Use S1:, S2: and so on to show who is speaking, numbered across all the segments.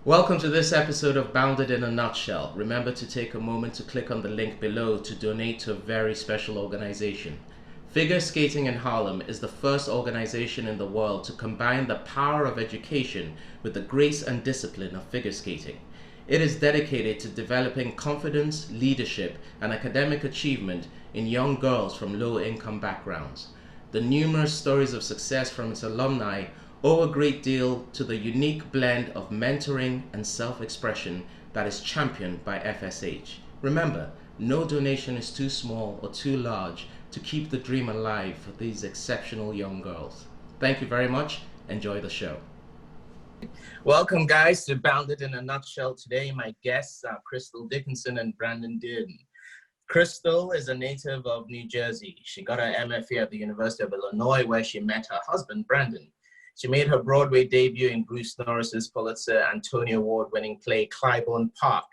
S1: Welcome to this episode of Bounded in a Nutshell. Remember to take a moment to click on the link below to donate to a very special organization. Figure Skating in Harlem is the first organization in the world to combine the power of education with the grace and discipline of figure skating. It is dedicated to developing confidence, leadership, and academic achievement in young girls from low-income backgrounds. The numerous stories of success from its alumni owe a great deal to the unique blend of mentoring and self-expression that is championed by FSH. Remember, no donation is too small or too large to keep the dream alive for these exceptional young girls. Thank you very much. Enjoy the show. Welcome, guys, to Bounded in a Nutshell. Today, my guests are Crystal Dickinson and Brandon Dirden. Crystal is a native of New Jersey. She got her MFA at the University of Illinois, where she met her husband, Brandon. She made her Broadway debut in Bruce Norris's Pulitzer and Tony Award-winning play Clybourne Park,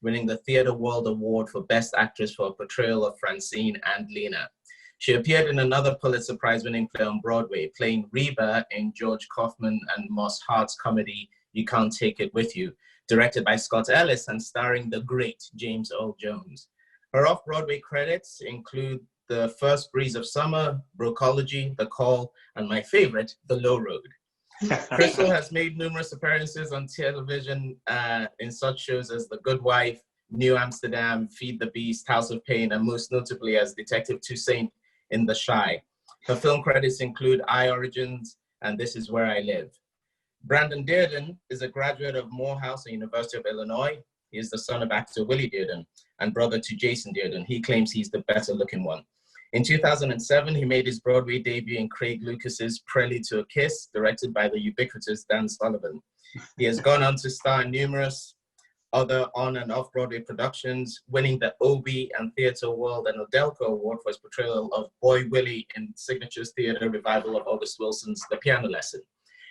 S1: winning the Theatre World Award for Best Actress for a portrayal of Francine and Lena. She appeared in another Pulitzer Prize-winning play on Broadway, playing Reba in George Kaufman and Moss Hart's comedy You Can't Take It With You, directed by Scott Ellis and starring the great James Earl Jones. Her off-Broadway credits include The First Breeze of Summer, Brocology, The Call, and my favorite, The Low Road. Crystal has made numerous appearances on television in such shows as The Good Wife, New Amsterdam, Feed the Beast, House of Pain, and most notably as Detective Toussaint in The Shy. Her film credits include I Origins and This Is Where I Live. Brandon Dirden is a graduate of Morehouse and University of Illinois. He is the son of actor Willie Dirden and brother to Jason Dirden. He claims he's the better looking one. In 2007, he made his Broadway debut in Craig Lucas's Prelude to a Kiss, directed by the ubiquitous Dan Sullivan. He has gone on to star in numerous other on and off Broadway productions, winning the Obie and Theatre World and Odelko Award for his portrayal of Boy Willie in Signature's theater revival of August Wilson's The Piano Lesson.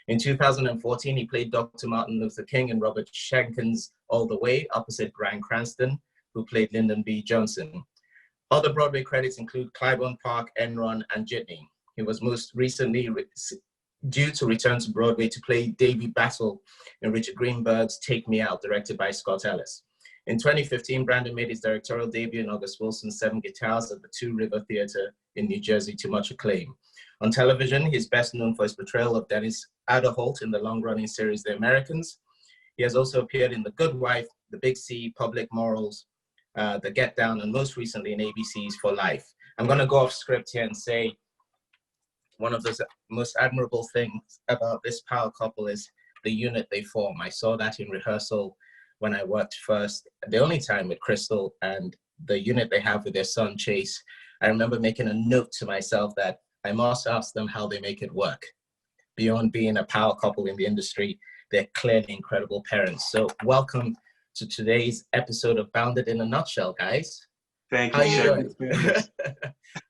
S1: In 2014, he played Dr. Martin Luther King in Robert Schenken's All the Way, opposite Bryan Cranston, who played Lyndon B. Johnson. Other Broadway credits include Clybourne Park, Enron, and Jitney. He was most recently due to return to Broadway to play Davy Battle in Richard Greenberg's Take Me Out, directed by Scott Ellis. In 2015, Brandon made his directorial debut in August Wilson's Seven Guitars at the Two River Theatre in New Jersey to much acclaim. On television, he's best known for his portrayal of Dennis Adderholt in the long-running series The Americans. He has also appeared in The Good Wife, The Big C, Public Morals, The Get Down, and most recently in ABC's For Life. I'm going to go off script here and say one of the most admirable things about this power couple is the unit they form. I saw that in rehearsal when I worked first, the only time with Crystal, and the unit they have with their son, Chase. I remember making a note to myself that I must ask them how they make it work. Beyond being a power couple in the industry, they're clearly incredible parents. So welcome to today's episode of Bounded in a Nutshell, guys.
S2: Thank
S1: How
S2: you.
S1: you doing?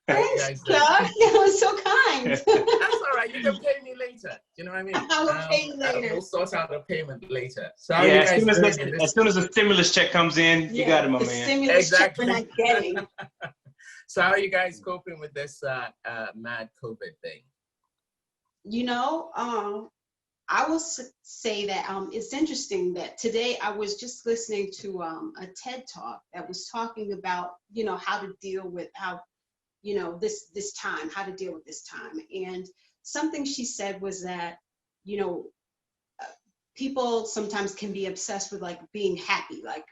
S3: Thanks, Clark. That was so kind.
S1: That's all right. You can pay me later. You know what I mean?
S3: I will pay you later.
S1: We'll sort out a payment later. So how
S2: Yeah,
S1: you guys doing
S2: as soon as the stimulus check comes in, you got it, my
S3: the
S2: man.
S3: stimulus check
S1: Exactly.
S3: we're not getting.
S1: So how are you guys coping with this mad COVID thing?
S3: You know, I will say that it's interesting that today I was just listening to a TED talk that was talking about, you know, how to deal with this time, how to deal with this time. And something she said was that, you know, people sometimes can be obsessed with like being happy, like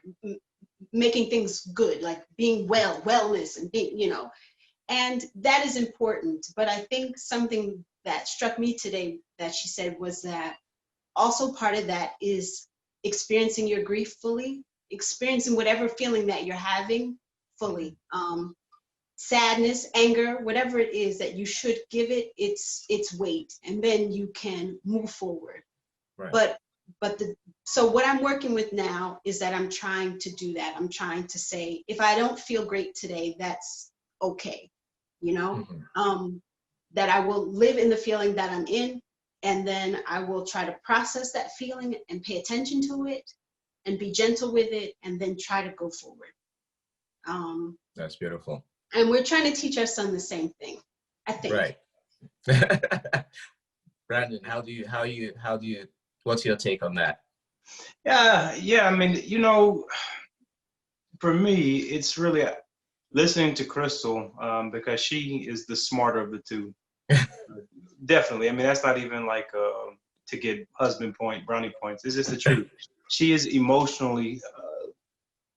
S3: making things good, like being wellness and being, you know, and that is important. But I think something that struck me today that she said was that also part of that is experiencing your grief fully, experiencing whatever feeling that you're having fully. Sadness, anger, whatever it is that you should give it its weight, and then you can move forward. Right. So what I'm working with now is that I'm trying to do that. I'm trying to say, if I don't feel great today, that's okay, you know, that I will live in the feeling that I'm in, and then I will try to process that feeling and pay attention to it and be gentle with it, and then try to go forward.
S1: That's beautiful.
S3: And we're trying to teach our son the same thing, I think.
S1: Right. Brandon, how do you, what's your take on that?
S2: Yeah. I mean, for me, it's really listening to Crystal because she is the smarter of the two. Definitely. I mean, that's not even like to get husband brownie points. It's just the truth. She is emotionally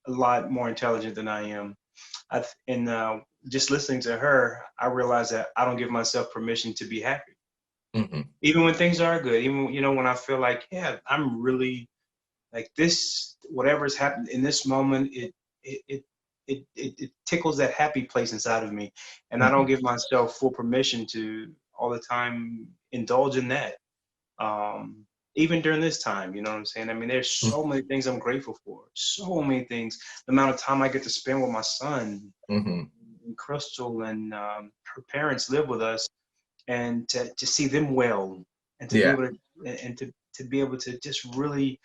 S2: a lot more intelligent than I am. And just listening to her, I realized that I don't give myself permission to be happy.
S1: Mm-hmm.
S2: Even when things are good, even, when I feel like, yeah, I'm really like this, whatever's happened in this moment, it tickles that happy place inside of me. And I don't give myself full permission to all the time indulge in that. Even during this time, you know what I'm saying? I mean, there's so many things I'm grateful for. So many things. The amount of time I get to spend with my son and Crystal, and her parents live with us, and to see them well, and to be able to, and to be able to just really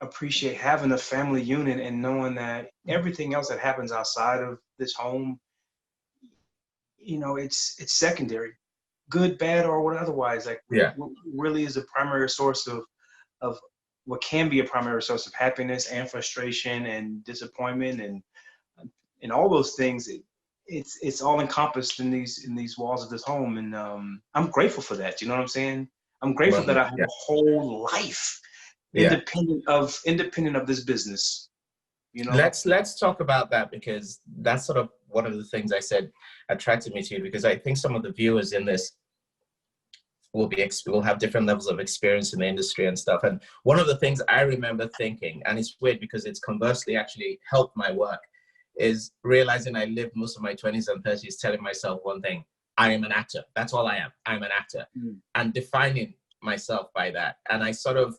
S2: appreciate having a family unit and knowing that everything else that happens outside of this home, it's secondary, good, bad, or what otherwise. Like, what really is a primary source of what can be a primary source of happiness and frustration and disappointment and all those things. It's all encompassed in these walls of this home, and I'm grateful for that. You know what I'm saying? I'm grateful that I have a whole life independent of this business.
S1: Let's talk about that, because that's sort of one of the things I said attracted me to you, because I think some of the viewers in this will have different levels of experience in the industry and stuff. And one of the things I remember thinking, and it's weird because it's conversely actually helped my work, is realizing I lived most of my 20s and 30s telling myself one thing: I am an actor. That's all I am. I'm an actor. And defining myself by that. And I sort of,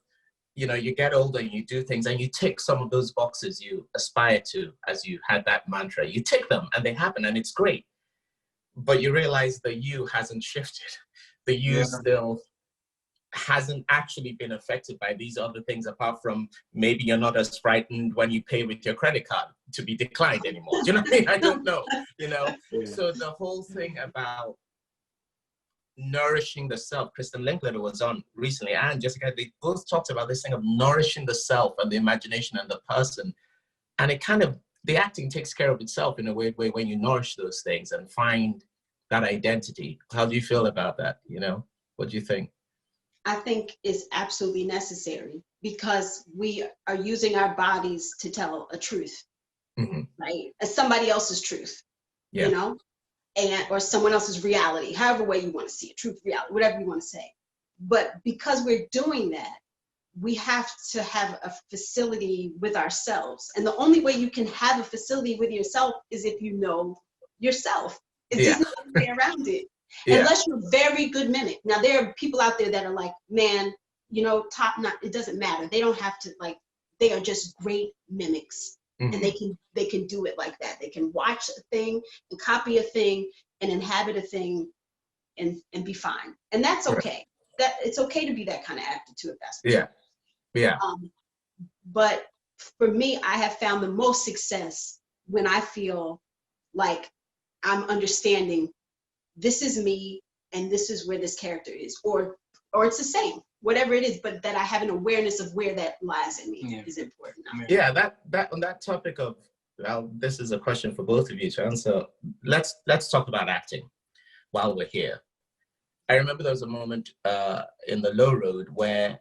S1: you get older and you do things and you tick some of those boxes you aspire to, as you had that mantra. You tick them and they happen and it's great. But you realize the you hasn't shifted. The you still hasn't actually been affected by these other things, apart from maybe you're not as frightened when you pay with your credit card to be declined anymore. Do you know what I mean? I don't know, So the whole thing about nourishing the self, Kristen Linkletter was on recently, and Jessica, they both talked about this thing of nourishing the self and the imagination and the person. And it kind of, the acting takes care of itself in a weird way when you nourish those things and find that identity. How do you feel about that? What do you think?
S3: I think it's absolutely necessary, because we are using our bodies to tell a truth, right? As somebody else's truth, or someone else's reality, however way you want to see it, truth, reality, whatever you want to say. But because we're doing that, we have to have a facility with ourselves. And the only way you can have a facility with yourself is if you know yourself. It's just not a way around it. Unless you're a very good mimic. Now, there are people out there that are like, man, top notch, it doesn't matter. They don't have to, like, they are just great mimics. And they can do it like that. They can watch a thing and copy a thing and inhabit a thing and be fine. And that's okay. That it's okay to be that kind of actor too, if that's but for me, I have found the most success when I feel like I'm understanding this is me and this is where this character is, or it's the same, whatever it is, but that I have an awareness of where that lies in me is important.
S1: That on that topic of, well, this is a question for both of you to answer. Let's talk about acting while we're here. I remember there was a moment in the Low Road where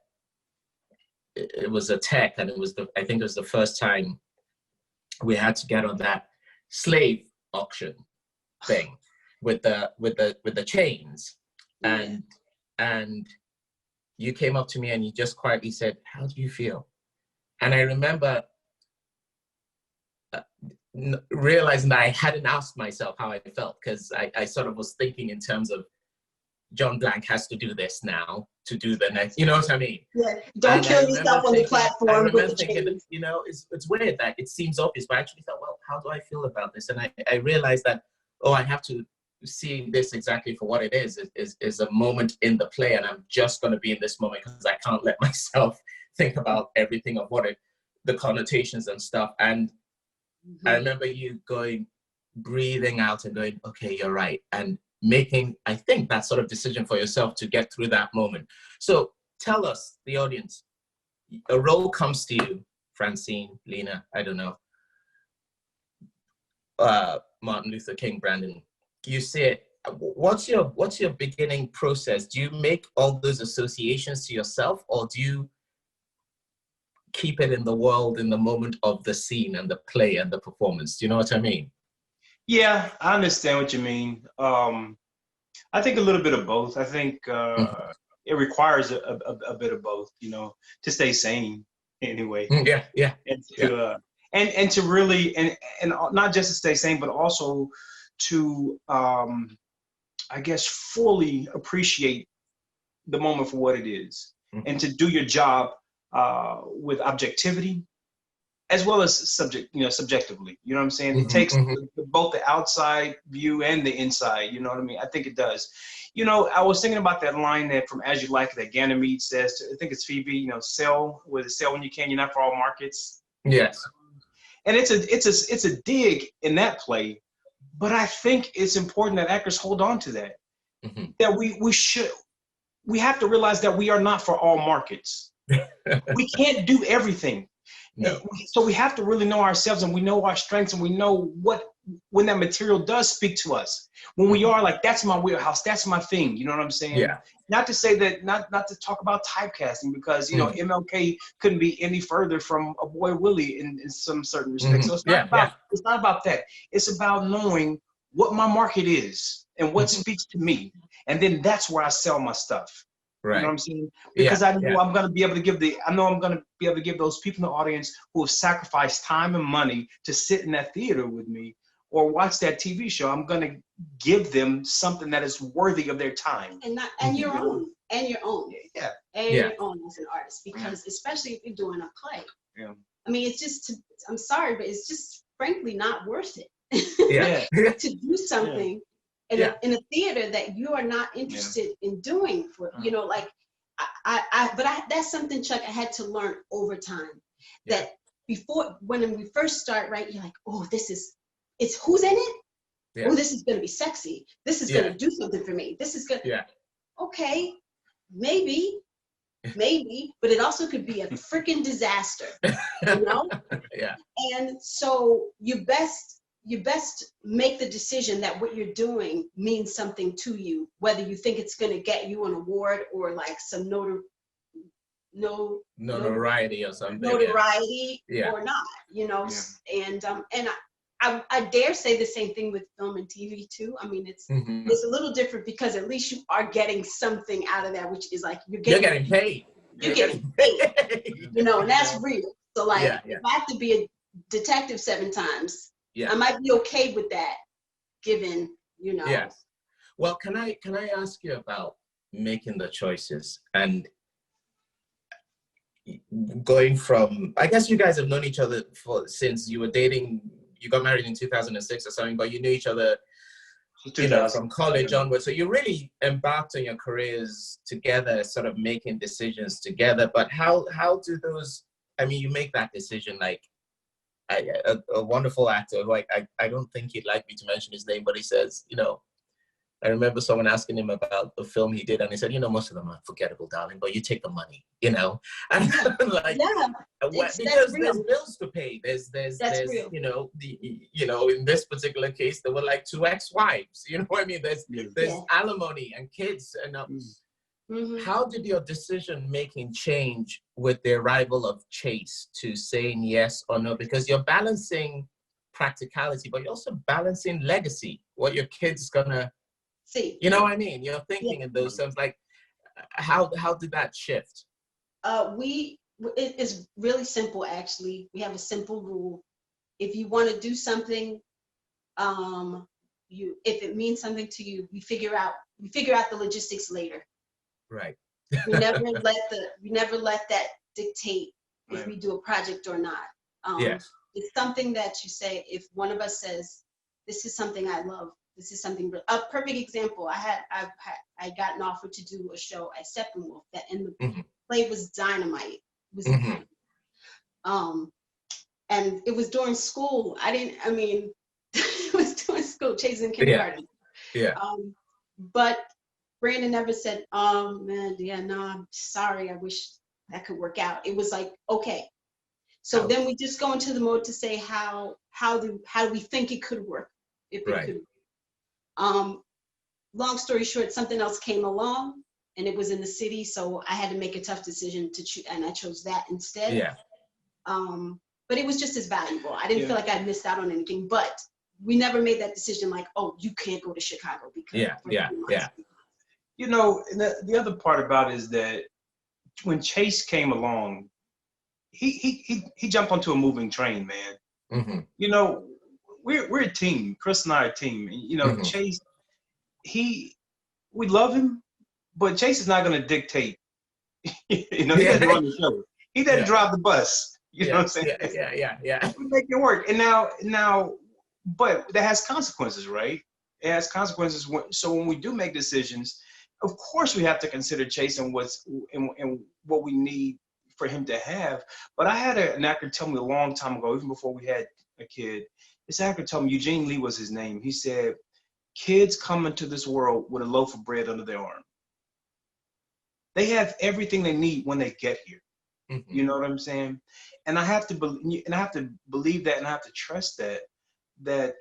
S1: it was a tech, and I think it was the first time we had to get on that slave auction thing with the chains, and you came up to me and you just quietly said, "How do you feel?" And I remember realizing that I hadn't asked myself how I felt, because I sort of was thinking in terms of John Blank has to do this now to do the next, you know what I mean?
S3: Yeah, don't kill yourself on the platform.
S1: I remember thinking, it's weird that it seems obvious, but I actually thought, well, how do I feel about this? And I realized that, I have to see this exactly for what it is a moment in the play, and I'm just going to be in this moment because I can't let myself think about everything of the connotations and stuff. And I remember you breathing out and going, okay, you're right. And making, I think, that sort of decision for yourself to get through that moment. So tell us, the audience, a role comes to you, Francine, Lena, I don't know, Martin Luther King, Brandon, you see it. What's your beginning process? Do you make all those associations to yourself, or do you keep it in the world in the moment of the scene and the play and the performance? Do you know what I mean?
S2: Yeah, I understand what you mean. I think a little bit of both. I think it requires a bit of both, to stay sane anyway.
S1: Yeah.
S2: And to and to really and not just to stay sane, but also to I guess fully appreciate the moment for what it is, and to do your job with objectivity as well as subjectively. You know what I'm saying? It takes both the outside view and the inside. You know what I mean? I think it does. I was thinking about that line that from As You Like It, that Ganymede says, I think it's Phoebe, sell when you can, you're not for all markets.
S1: Yes.
S2: And it's a dig in that play, but I think it's important that actors hold on to that. That we have to realize that we are not for all markets. We can't do everything.
S1: No.
S2: So we have to really know ourselves, and we know our strengths, and we know when that material does speak to us. When we are like, that's my wheelhouse, that's my thing. You know what I'm saying?
S1: Yeah.
S2: Not to say that, not to talk about typecasting, because MLK couldn't be any further from a boy Willie in some certain respects. So it's not about that. It's about knowing what my market is and what speaks to me, and then that's where I sell my stuff.
S1: Right.
S2: You know what I'm saying? Because I know I'm going to be able to give those people in the audience who have sacrificed time and money to sit in that theater with me or watch that TV show. I'm going to give them something that is worthy of their time.
S3: And your own.
S2: Yeah.
S3: Your own as an artist, because especially if you're doing a play.
S2: Yeah.
S3: I mean, it's just, I'm sorry, but it's just frankly not worth it.
S1: Yeah.
S3: To do something in a theater that you are not interested in doing for, that's something, Chuck, I had to learn over time. That before, when we first start, right, you're like, oh, it's who's in it?
S1: Yeah.
S3: Oh, this is going to be sexy. This is going to do something for me. This is going to, okay, maybe, but it also could be a freaking disaster,
S1: Yeah.
S3: And so you best make the decision that what you're doing means something to you, whether you think it's going to get you an award or like some
S1: notoriety or something.
S3: Notoriety or not, and I dare say the same thing with film and TV too. I mean, it's a little different because at least you are getting something out of that, which is like you're getting paid. You're getting paid, and that's real. So like, if I have to be a detective 7 times, I might be okay with that, given,
S1: Yes. Well, can I ask you about making the choices and going from, I guess you guys have known each other since you were dating, you got married in 2006 or something, but you knew each other, from college onwards. So you really embarked on your careers together, sort of making decisions together. But how do those, you make that decision, like, a wonderful actor who I don't think he'd like me to mention his name, but he says, I remember someone asking him about the film he did, and he said, most of them are forgettable, darling, but you take the money, and like, because there's bills to pay. There's real. In this particular case, there were like 2 ex-wives. You know what I mean? There's alimony and kids, and how did your decision-making change with the arrival of Chase to saying yes or no? Because you're balancing practicality, but you're also balancing legacy, what your kid's gonna see. You know what I mean? You're thinking in those terms, like, how did that shift?
S3: It is really simple, actually. We have a simple rule. If you want to do something, if it means something to you, we figure out the logistics later.
S1: Right.
S3: we never let that dictate if we do a project or not. It's something that you say, if one of us says, this is something I love, this is something, a perfect example, I got an offer to do a show at Steppenwolf that in the play was dynamite. It was and it was during school. It was during school, chasing kindergarten. But Brandon never said, oh man, no, I'm sorry. I wish that could work out. It was like, okay. So then we just go into the mode to say how do we think it could work, if it could. Long story short, something else came along, and it was in the city, so I had to make a tough decision to choose, and I chose that instead.
S1: Yeah.
S3: But it was just as valuable. I didn't feel like I missed out on anything, but we never made that decision like, oh, you can't go to Chicago because
S1: yeah.
S2: You know, and the other part about it is that when Chase came along, he jumped onto a moving train, man.
S1: Mm-hmm.
S2: You know, we're a team. Chris and I are a team. And, you know, Chase, we love him, but Chase is not going to dictate. You know, he doesn't run the show. He doesn't drive the bus. You know what I'm saying?
S1: Yeah.
S2: We make it work. And now, but that has consequences, right? It has consequences. So when we do make decisions, of course we have to consider Chase and what we need for him to have. But I had an actor tell me a long time ago, even before we had a kid, this actor told me, Eugene Lee was his name. He said, kids come into this world with a loaf of bread under their arm. They have everything they need when they get here. Mm-hmm. You know what I'm saying? And I have to believe that, and I have to trust that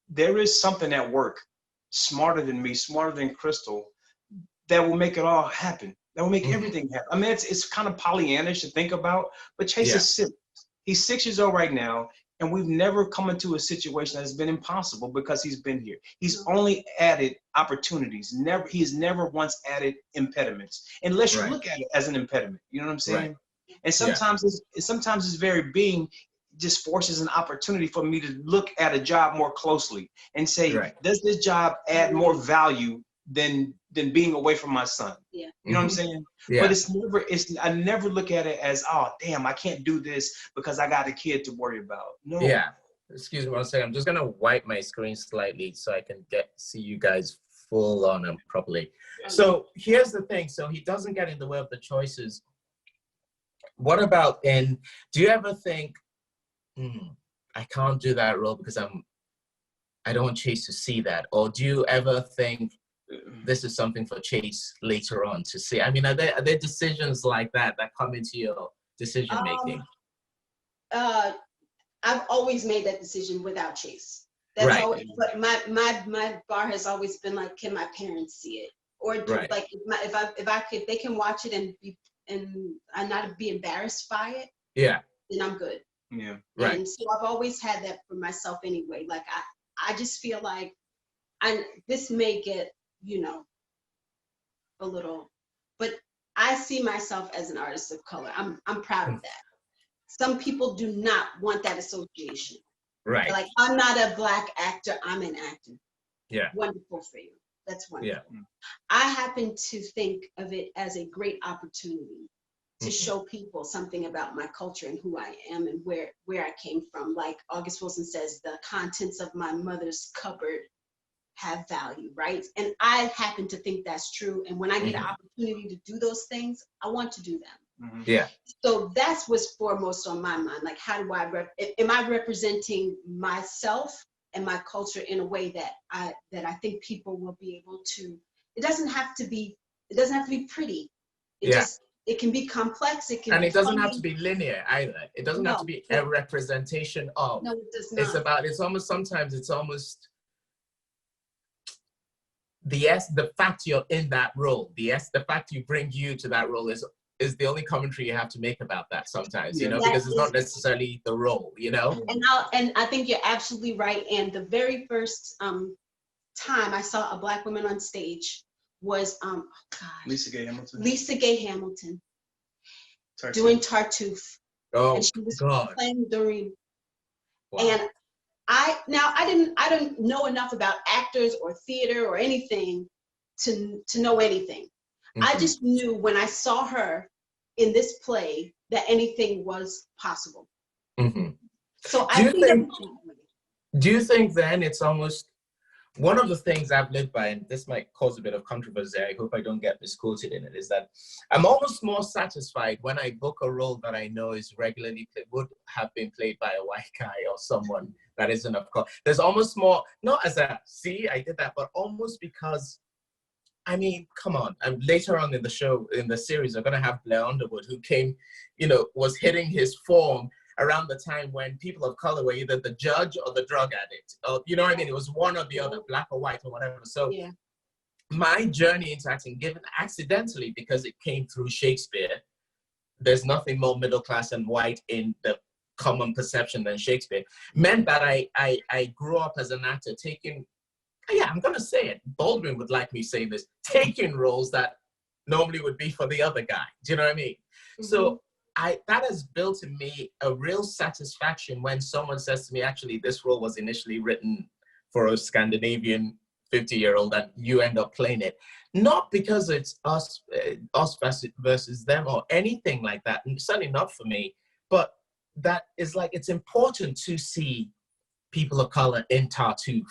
S2: there is something at work, smarter than me, smarter than Crystal, that will make it all happen. That will make everything happen. I mean, it's kind of Pollyannish to think about, but Chase is 6. He's 6 years old right now, and we've never come into a situation that has been impossible because he's been here. He's only added opportunities. He has never once added impediments, unless you look at it as an impediment. You know what I'm saying? Right. And sometimes his very being just forces an opportunity for me to look at a job more closely and say, does this job add more value than being away from my son?
S3: Yeah.
S2: You know what I'm saying? Yeah. But I never look at it as, oh damn, I can't do this because I got a kid to worry about. No.
S1: Yeah. Excuse me 1 second. I'm just gonna wipe my screen slightly so I can see you guys full on and properly. So here's the thing. So he doesn't get in the way of the choices. What about, and do you ever think, I can't do that role because I don't want Chase to see that? Or do you ever think this is something for Chase later on to see? I mean, are there decisions like that come into your decision making?
S3: I've always made that decision without Chase. That's always, but my bar has always been like, can my parents see it? Or like if they can watch it and I not be embarrassed by it, then I'm good.
S2: Yeah.
S1: Right.
S3: And so I've always had that for myself anyway. Like I just feel like this may get, a little, but I see myself as an artist of color. I'm proud of that. Some people do not want that association.
S1: Right.
S3: They're like, I'm not a Black actor, I'm an actor.
S1: Yeah.
S3: Wonderful for you. That's wonderful.
S1: Yeah.
S3: I happen to think of it as a great opportunity to show people something about my culture and who I am and where I came from. Like August Wilson says, the contents of my mother's cupboard have value, right? And I happen to think that's true. And when I get an opportunity to do those things, I want to do them.
S1: Yeah.
S3: So that's what's foremost on my mind. Like, how do am I representing myself and my culture in a way that I think people will be able to? It doesn't have to be pretty. It can be complex. It
S1: doesn't have to be linear either. It doesn't have to be a representation of.
S3: No, it does not.
S1: It's almost the fact you're in that role. The fact you bring you to that role is the only commentary you have to make about that sometimes, because it's not necessarily the role,
S3: And I think you're absolutely right. And the very first time I saw a Black woman on stage was
S2: Lisa Gay Hamilton.
S3: Tartuffe. Doing Tartuffe.
S1: Oh,
S3: and she was
S1: God.
S3: playing Doreen.
S1: Wow.
S3: And I didn't know enough about actors or theater or anything to know anything. I just knew when I saw her in this play that anything was possible. So
S1: do you think then it's almost one of the things I've lived by, and this might cause a bit of controversy, I hope I don't get misquoted in it, is that I'm almost more satisfied when I book a role that I know is would have been played by a white guy or someone that isn't of color. There's almost more, not as a, see, I did that, but almost because I mean, come on. And later on in the show, in the series, we're going to have Blair Underwood, who came, was hitting his form around the time when people of color were either the judge or the drug addict. Or, you know what I mean? It was one or the other, black or white or whatever. So my journey into acting, given accidentally because it came through Shakespeare, there's nothing more middle class and white in the common perception than Shakespeare, meant that I grew up as an actor taking, I'm going to say it, Baldwin would like me saying this, taking roles that normally would be for the other guy. Do you know what I mean? Mm-hmm. So that has built in me a real satisfaction when someone says to me, actually, this role was initially written for a Scandinavian 50-year-old and you end up playing it. Not because it's us versus them or anything like that, and certainly not for me, but that is like, it's important to see people of color in Tartuffe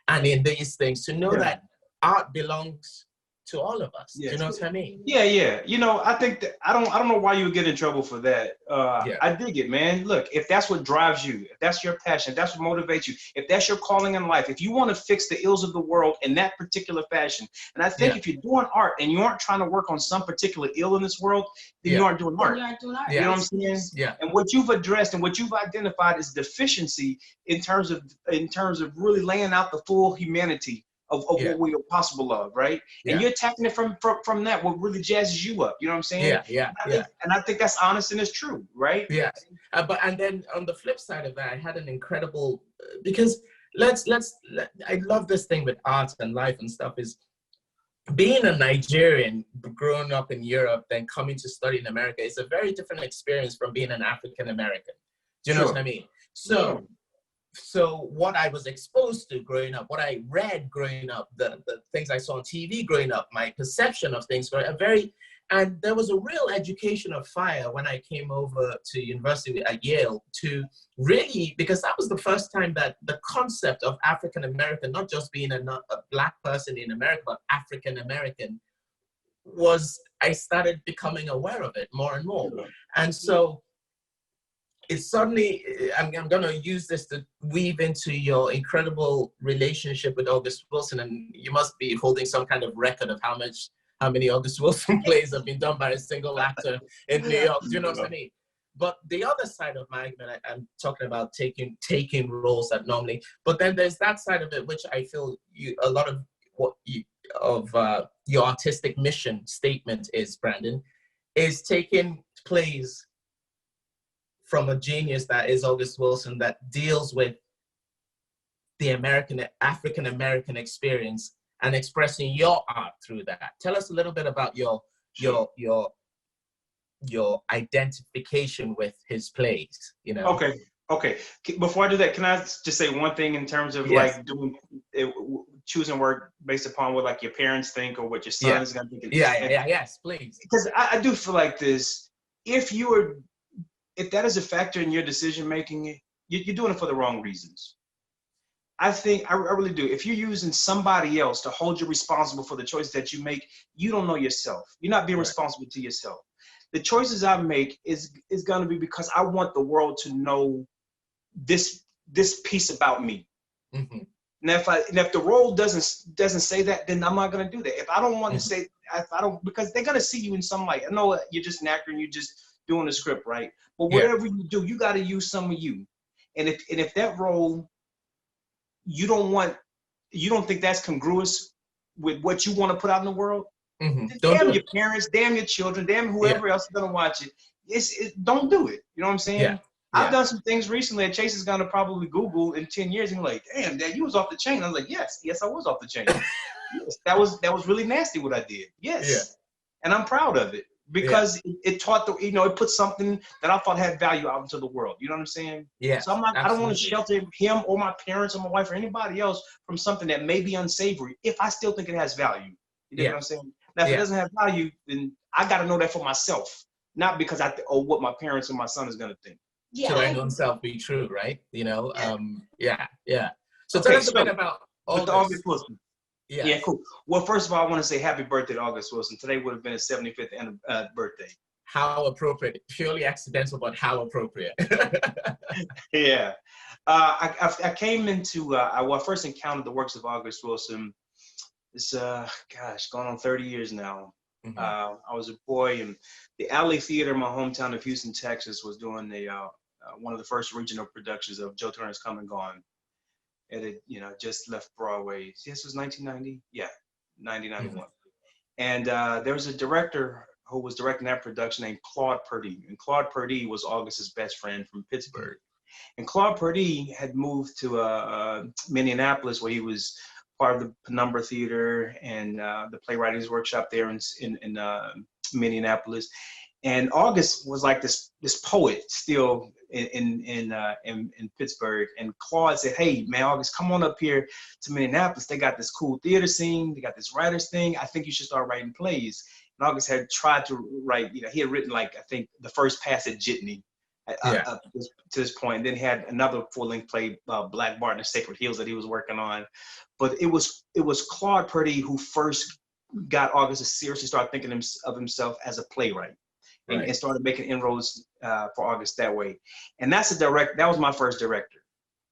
S1: and in these things, to know that art belongs to all of us. You know what I mean?
S2: Yeah. I think that I don't know why you would get in trouble for that. I dig it, man. Look, if that's what drives you, if that's your passion, if that's what motivates you, if that's your calling in life, if you want to fix the ills of the world in that particular fashion, and I think if you're doing art and you aren't trying to work on some particular ill in this world, then you aren't doing art. You know what I'm saying?
S1: Yeah.
S2: And what you've addressed and what you've identified is deficiency in terms of really laying out the full humanity of what we are possible of, right? And you're attacking it from that, what really jazzes you up. You know what I'm saying? And I think that's honest and it's true, right?
S1: Yeah. And then on the flip side of that, I had an incredible, because I love this thing with art and life and stuff, is being a Nigerian, growing up in Europe, then coming to study in America, is a very different experience from being an African American. Do you know what I mean? So what I was exposed to growing up, what I read growing up, the things I saw on TV growing up, my perception of things and there was a real education of fire when I came over to university at Yale, to really, because that was the first time that the concept of African American, not just being a black person in America, but African American, I started becoming aware of it more and more. And so it's suddenly, I'm going to use this to weave into your incredible relationship with August Wilson, and you must be holding some kind of record of how many August Wilson plays have been done by a single actor in New York. Do you know what I mean? But the other side of my argument, I'm talking about taking roles that normally, but then there's that side of it, which I feel a lot of your artistic mission statement is, Brandon, is taking plays from a genius that is August Wilson, that deals with the African American experience and expressing your art through that. Tell us a little bit about your identification with his plays.
S2: Okay. Before I do that, can I just say one thing in terms of like choosing work based upon what like your parents think or what your son is going to think?
S1: Yes, please.
S2: Because I do feel like this. If that is a factor in your decision making, you're doing it for the wrong reasons. I really do. If you're using somebody else to hold you responsible for the choices that you make, you don't know yourself. You're not being responsible to yourself. The choices I make is going to be because I want the world to know this piece about me. Mm-hmm. Now, if the role doesn't say that, then I'm not going to do that. If I don't want to say, because they're going to see you in some light. I know you're just an actor and you're just doing the script, right? But whatever you do, you got to use some of you. And if that role, you don't think that's congruous with what you want to put out in the world, damn your parents, damn your children, damn whoever else is going to watch it. Don't do it. You know what I'm saying? Yeah. I've done some things recently that Chase is going to probably Google in 10 years and like, damn, Dad, you was off the chain. I was like, yes, I was off the chain. Yes, that was really nasty what I did. Yes. Yeah. And I'm proud of it. Because it taught it put something that I thought had value out into the world. You know what I'm saying? Yeah. So I don't want to shelter him or my parents or my wife or anybody else from something that may be unsavory if I still think it has value. You know what I'm saying? Now, if it doesn't have value, then I got to know that for myself, not because what my parents or my son is going to think.
S1: To thine own self be true, right? So tell us a bit about
S2: August Wilson. Yeah, cool. Well, first of all, I want to say happy birthday to August Wilson. Today would have been his 75th birthday.
S1: How appropriate. Purely accidental, but how appropriate.
S2: Yeah. I came into, I first encountered the works of August Wilson It's gosh, going on 30 years now.
S1: Mm-hmm.
S2: I was a boy, and the Alley Theater in my hometown of Houston, Texas, was doing the one of the first regional productions of Joe Turner's Come and Gone. It had, just left Broadway. Yes, it was 1990. Yeah, 1991.
S1: Mm-hmm.
S2: And there was a director who was directing that production named Claude Purdy. And Claude Purdy was August's best friend from Pittsburgh. And Claude Purdy had moved to Minneapolis, where he was part of the Penumbra Theater and the playwriting workshop there in Minneapolis. And August was like this poet still in Pittsburgh. And Claude said, "Hey man, August, come on up here to Minneapolis. They got this cool theater scene. They got this writers thing. I think you should start writing plays." And August had tried to write. He had written, like, I think the first pass at Jitney up to this point. And then he had another full-length play, Black Bart and the Sacred Hills, that he was working on. But it was Claude Purdy who first got August to seriously start thinking of himself as a playwright.
S1: Right.
S2: And started making inroads for August that way. And that was my first director.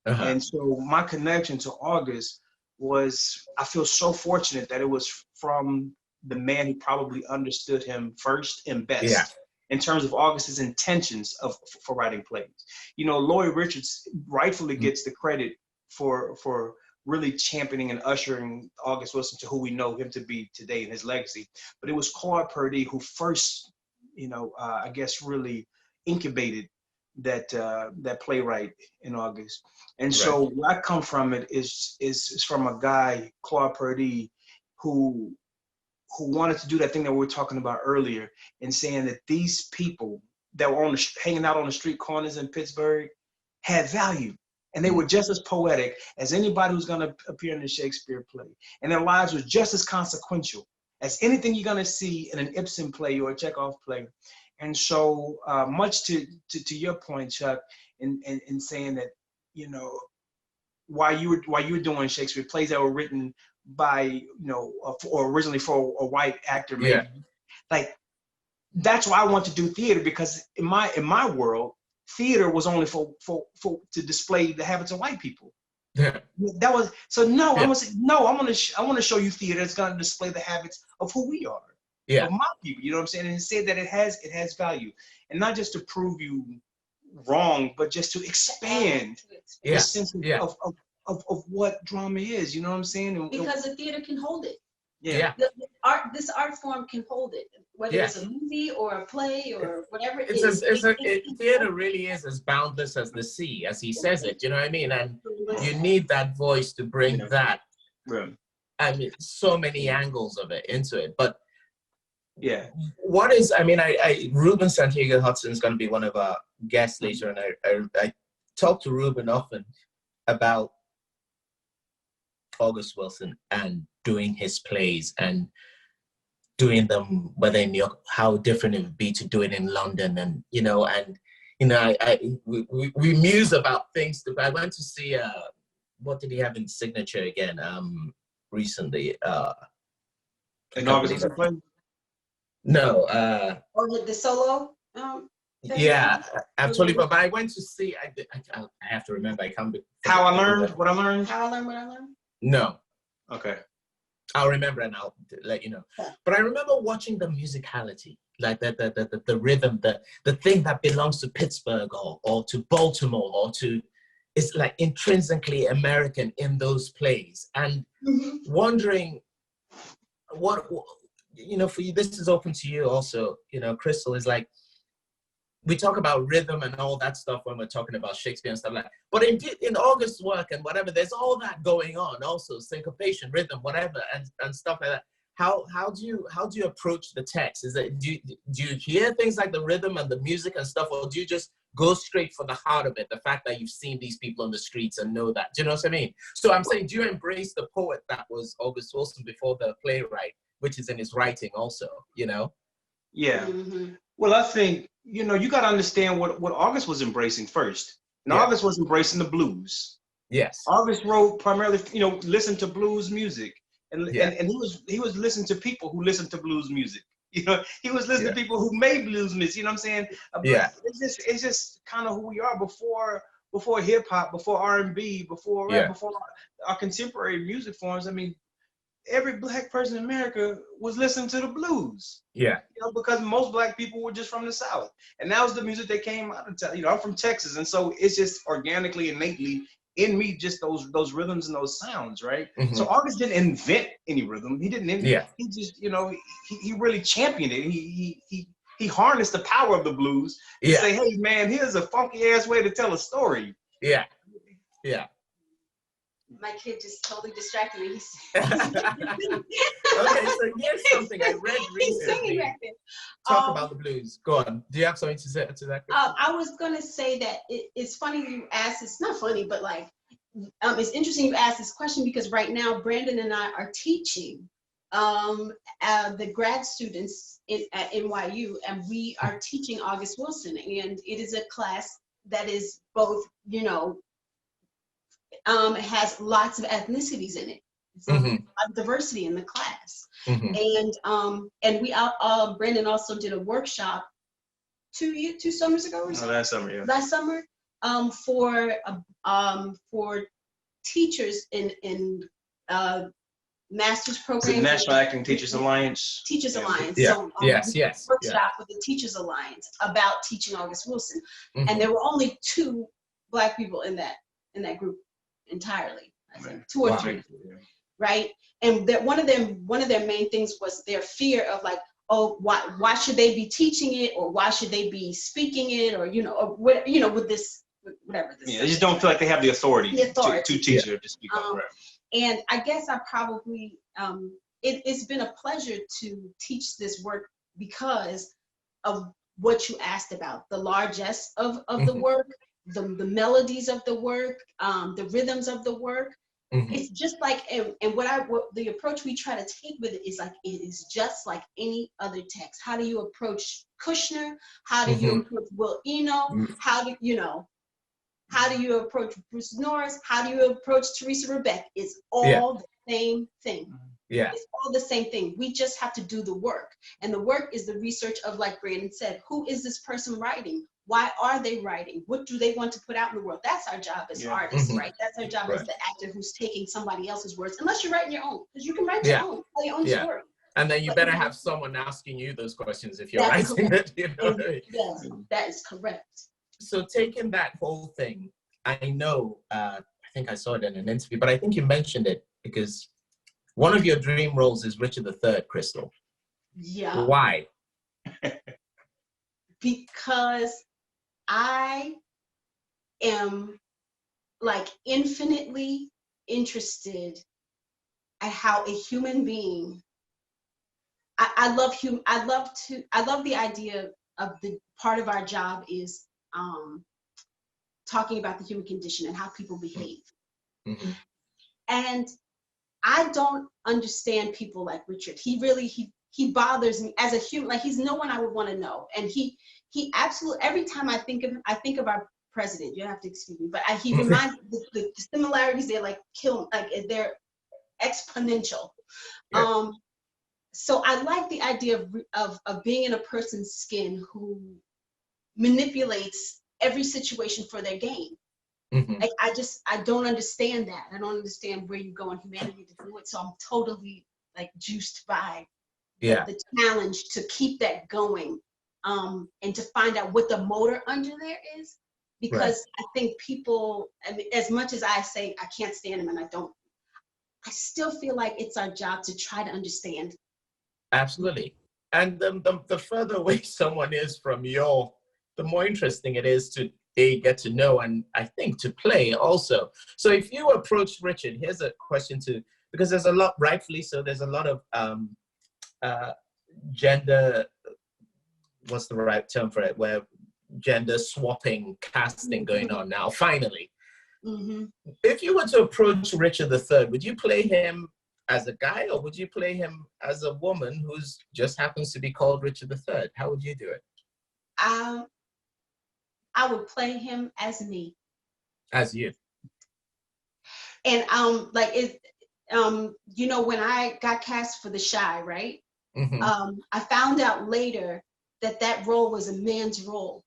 S1: Uh-huh.
S2: And so my connection to August was, I feel so fortunate that it was from the man who probably understood him first and best in terms of August's intentions for writing plays. Lloyd Richards rightfully gets the credit for really championing and ushering August Wilson to who we know him to be today in his legacy. But it was Claude Purdy who first, I guess, really incubated that playwright in August. And so where I come from it is from a guy, Claude Purdy, who wanted to do that thing that we were talking about earlier, and saying that these people that were hanging out on the street corners in Pittsburgh had value. And they were just as poetic as anybody who's going to appear in a Shakespeare play. And their lives were just as consequential as anything you're going to see in an Ibsen play or a Chekhov play. And so much to your point, Chuck, in saying that, while you were doing Shakespeare plays that were written by, or originally for a white actor, maybe, like, that's why I want to do theater, because in my world, theater was only for to display the habits of white people.
S1: Yeah.
S2: That was so. No, yeah. I want to show you theater that's going to display the habits of who we are, of my people. You know what I'm saying? And say that it has value, and not just to prove you wrong, but just to expand the sense of what drama is. You know what I'm saying?
S3: Because the theater can hold it.
S2: Yeah.
S3: This art form can hold it, whether it's a movie or a play or whatever it
S1: is.
S3: It's
S1: theater really is as boundless as the sea, as he says it. You know what I mean? And you need that voice to bring that. I mean, so many angles of it into it. But what is? I mean, Ruben Santiago Hudson is going to be one of our guests later, and I talk to Ruben often about August Wilson and doing his plays and doing them whether in New York, how different it would be to do it in London, and we muse about things. I went to see what did he have in Signature again recently?
S2: An August Wilson play?
S3: No. Or the solo?
S1: Absolutely. But I went to see. I have to remember. I can't.
S2: How I learned what I learned.
S3: How I learned what I learned.
S1: No.
S2: Okay.
S1: I'll remember and I'll let you know. But I remember watching the musicality, like the rhythm, the thing that belongs to Pittsburgh or to Baltimore or to, it's like intrinsically American in those plays. And wondering what, for you, this is open to you also, Crystal, is like, we talk about rhythm and all that stuff when we're talking about Shakespeare and stuff like that. But in August's work and whatever, there's all that going on also, syncopation, rhythm, whatever, and stuff like that. How do you approach the text? Is that do you hear things like the rhythm and the music and stuff, or do you just go straight for the heart of it, the fact that you've seen these people on the streets and know that? Do you know what I mean? So I'm saying, do you embrace the poet that was August Wilson before the playwright, which is in his writing also, Yeah.
S2: Well, I think, you got to understand what August was embracing first. And August was embracing the blues.
S1: Yes.
S2: August wrote primarily, listened to blues music. And he was listening to people who listened to blues music. He was listening to people who made blues music. You know what I'm saying? But it's just kind of who we are before hip hop, before R&B, before rap, before our contemporary music forms. I mean, every black person in America was listening to the blues.
S4: Yeah.
S2: You know, because most black people were just from the South. And that was the music that came out of, you know, I'm from Texas. And so it's just organically, innately in me, just those rhythms and those sounds, right?
S4: Mm-hmm.
S2: So August didn't invent any rhythm. He didn't invent,
S4: yeah.
S2: he just, you know, he really championed it. He harnessed the power of the blues to say, hey man, here's a funky ass way to tell a story.
S4: Yeah. Yeah.
S3: My kid just totally distracted me.
S4: Okay, so here's something I read recently.
S3: He's singing back there.
S4: Talk about the blues. Go on. Do you have something to say to that?
S3: I was gonna say that it's funny you asked. It's not funny, but like, it's interesting you asked this question because right now Brandon and I are teaching the grad students at NYU, and we are teaching August Wilson, and it is a class that is both, you know, it has lots of ethnicities in it. So
S4: mm-hmm.
S3: a lot of diversity in the class.
S4: Mm-hmm.
S3: And we Brandon also did a workshop 2 summers ago or something.
S2: Last summer, yeah.
S3: Last summer, for teachers in master's programs.
S2: The National Acting Teachers Alliance.
S3: Teachers Alliance.
S4: Yeah.
S3: So,
S4: yes.
S3: Workshop with the Teachers Alliance about teaching August Wilson,
S4: mm-hmm.
S3: and there were only 2 Black people in that group entirely. I think 2 or 3, right? And that one of their main things was their fear of like, oh, why should they be teaching it, or why should they be speaking it, or with this whatever.
S2: They just don't feel like they have the authority. To teach or to speak up. Right.
S3: And I guess I probably it's been a pleasure to teach this work because of what you asked about, the largesse of mm-hmm. the work, the melodies of the work, the rhythms of the work. Mm-hmm. It's just like, and what the approach we try to take with it is like, it is just like any other text. How do you approach Kushner? How do you approach Will Eno? Mm-hmm. How do you approach Bruce Norris? How do you approach Teresa Rebeck? It's all the same thing.
S4: Yeah.
S3: It's all the same thing. We just have to do the work. And the work is the research of, like Brandon said, who is this person writing? Why are they writing? What do they want to put out in the world? That's our job as artists, right? That's our job as the actor who's taking somebody else's words, unless you're writing your own, because you can write your own, tell your own story.
S4: And then you better have someone asking you those questions if you're writing it. You know?
S3: Yes, that is correct.
S4: So taking that whole thing, I know, I think I saw it in an interview, but I think you mentioned it because one of your dream roles is Richard III, Crystal.
S3: Yeah.
S4: Why?
S3: Because I am like infinitely interested at how a human being, I love the idea of the part of our job is talking about the human condition and how people behave. Mm-hmm. And I don't understand people like Richard. He bothers me as a human. Like, he's no one I would want to know. And he absolutely, every time I think of our president, you have to excuse me, but he reminds the similarities, they're like they're exponential. Yeah. So I like the idea of being in a person's skin who manipulates every situation for their gain. Mm-hmm. Like, I don't understand that. I don't understand where you go in humanity to do it. So I'm totally like juiced by the challenge to keep that going, and to find out what the motor under there is. Because I think people, I mean, as much as I say I can't stand them, and I still feel like it's our job to try to understand.
S4: Absolutely. And the further away someone is from the more interesting it is to get to know, and I think to play also. So if you approach Richard, here's a question because there's a lot, rightfully so, there's a lot of gender, what's the right term for it, where gender swapping casting going on now, finally. Mm-hmm. If you were to approach Richard III, would you play him as a guy, or would you play him as a woman who just happens to be called Richard III? How would you do it?
S3: I would play him as me.
S4: As you.
S3: And when I got cast for The Chi, right? Mm-hmm. I found out later that role was a man's role.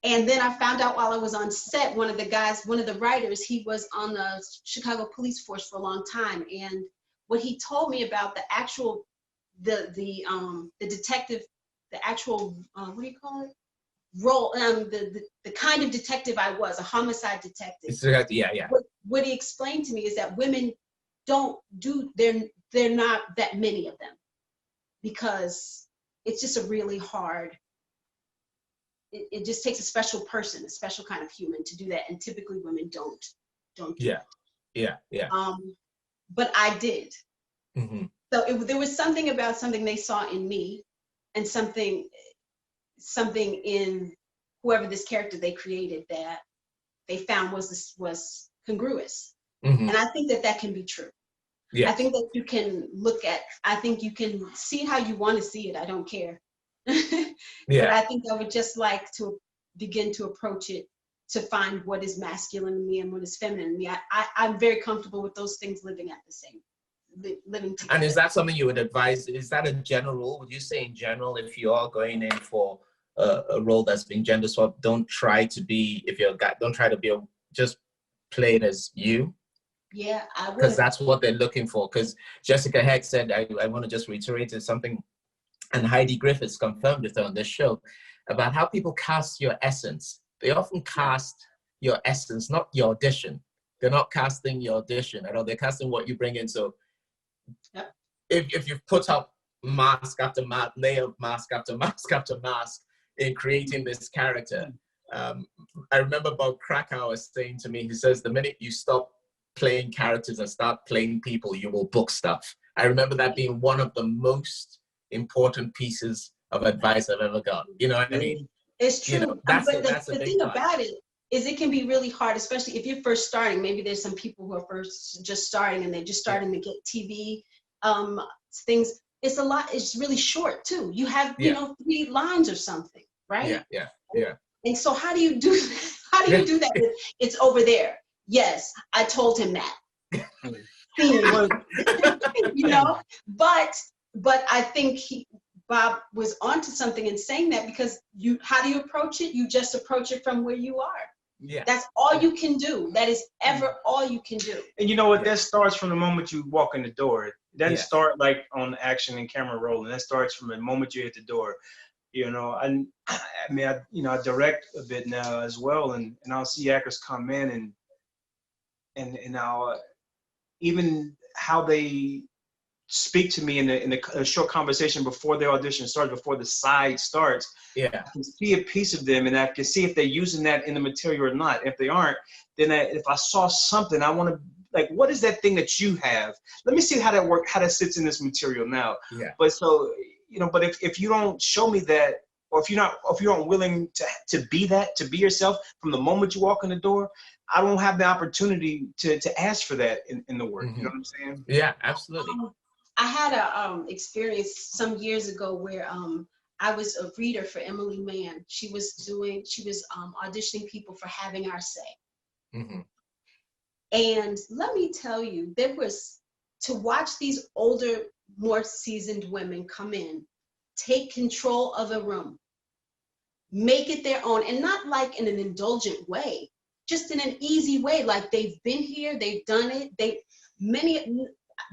S3: And then I found out while I was on set, one of the writers, he was on the Chicago police force for a long time. And what he told me about the actual, the detective, the actual, what do you call it? Role, the kind of detective I was, a homicide detective.
S4: Yeah.
S3: What he explained to me is that women don't do, they're not that many of them, because it's just a really hard, it just takes a special person, a special kind of human to do that, and typically women don't do that.
S4: Yeah.
S3: But I did.
S4: Mm-hmm.
S3: So there was something about something they saw in me, and something in whoever this character they created that they found was congruous.
S4: Mm-hmm.
S3: And I think that can be true.
S4: Yes.
S3: I think that you can I think you can see how you want to see it. I don't care. But I think I would just like to begin to approach it to find what is masculine in me and what is feminine in me. I'm very comfortable with those things living together.
S4: And is that something you would advise? Is that a general rule? Would you say in general, if you are going in for a role that's being gender swapped, don't try to be, just play it as you?
S3: Yeah, I would.
S4: Because that's what they're looking for. Because Jessica Heck said, I want to just reiterate something, and Heidi Griffiths confirmed it on this show, about how people cast your essence. They often cast your essence, not your audition. They're not casting your audition at all. They're casting what you bring in. So if you've put up mask after mask, layer of mask after mask after mask in creating this character, I remember Bob Krakow was saying to me, he says, the minute you stop playing characters and start playing people, you will book stuff. I remember that being one of the most important pieces of advice I've ever got. You know what I mean?
S3: It's true.
S4: You know,
S3: but
S4: that's
S3: the thing about it is it can be really hard, especially if you're first starting. Maybe there's some people who are just starting and they're just starting to get TV things. It's a lot. It's really short too. You have, 3 lines or something, right?
S4: Yeah.
S3: And so how do you do that? How do you do that? It's over there. Yes, I told him that. But I think Bob was onto something in saying that, because how do you approach it? You just approach it from where you are.
S4: Yeah.
S3: That's all you can do. That is ever all you can do.
S2: And you know what? That starts from the moment you walk in the door. It doesn't start like on action and camera rolling. That starts from the moment you hit the door. And I direct a bit now as well, and I'll see actors come in and I'll even how they speak to me in a short conversation before the audition starts, before the side starts. I can see a piece of them, and I can see if they're using that in the material or not. If they aren't, then if I saw something, I want to, like, what is that thing that you have? Let me see how that works, how that sits in this material now. But so, but if you don't show me that, or if you aren't willing to be that, to be yourself from the moment you walk in the door, I don't have the opportunity to ask for that in the work. You know what I'm saying?
S4: Yeah, absolutely.
S3: I had a experience some years ago where I was a reader for Emily Mann. She was auditioning people for Having Our Say.
S4: Mm-hmm.
S3: And let me tell you, to watch these older, more seasoned women come in, take control of a room, make it their own, and not like in an indulgent way, just in an easy way. Like, they've been here, they've done it.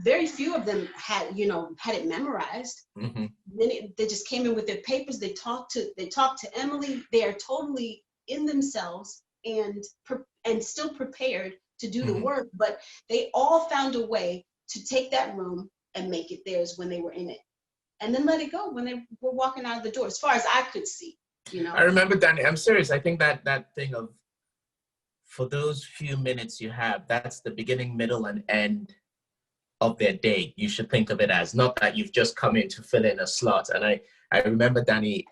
S3: Very few of them had it memorized.
S4: Mm-hmm.
S3: They just came in with their papers. They talked to Emily. They are totally in themselves and still prepared to do the work. But they all found a way to take that room and make it theirs when they were in it, and then let it go when they were walking out of the door. As far as I could see, I
S4: remember, Danny. I'm serious. I think that thing of, for those few minutes you have, that's the beginning, middle, and end of their day. You should think of it as, not that you've just come in to fill in a slot. And I remember Danny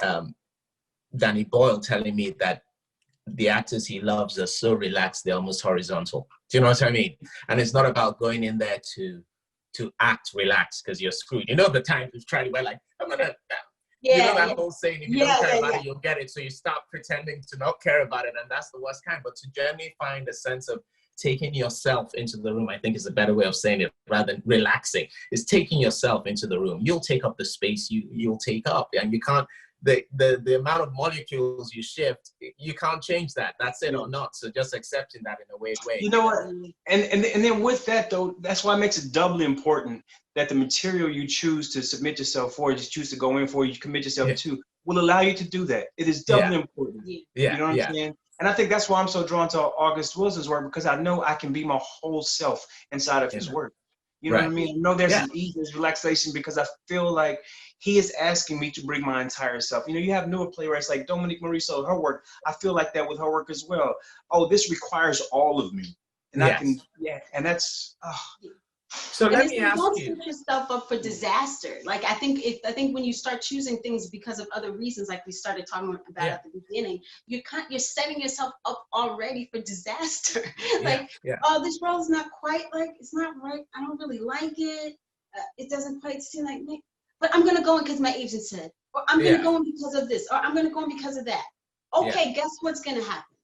S4: Boyle telling me that the actors he loves are so relaxed, they're almost horizontal. Do you know what I mean? And it's not about going in there to act relaxed because you're screwed. The times we've tried, we're like, I'm gonna, that whole saying, if you don't care about it, you'll get it. So you stop pretending to not care about it, and that's the worst kind. But to generally find a sense of taking yourself into the room, I think, is a better way of saying it, rather than relaxing. Is taking yourself into the room. You'll take up the space you'll take up, and you can't the amount of molecules you shift, you can't change that. That's it or not. So just accepting that in a weird way.
S2: You know what? And then with that though, that's why it makes it doubly important that the material you choose to submit yourself for, you choose to go in for, you commit yourself to, will allow you to do that. It is doubly important.
S4: Yeah.
S2: You know what I'm saying? And I think that's why I'm so drawn to August Wilson's work, because I know I can be my whole self inside of his work. You know what I mean? I know there's an ease, there's relaxation, because I feel like he is asking me to bring my entire self. You know, you have newer playwrights like Dominique Morisseau, her work. I feel like that with her work as well. Oh, this requires all of me. And I can, and that's,
S4: So let me ask you.
S3: Don't set yourself up for disaster. Like I think when you start choosing things because of other reasons, like we started talking about at the beginning, you're setting yourself up already for disaster. Oh, this role is not quite like, it's not right. I don't really like it. It doesn't quite seem like me. But I'm gonna go in because my agent said, or I'm gonna go in because of this, or I'm gonna go in because of that. Okay, guess what's gonna happen?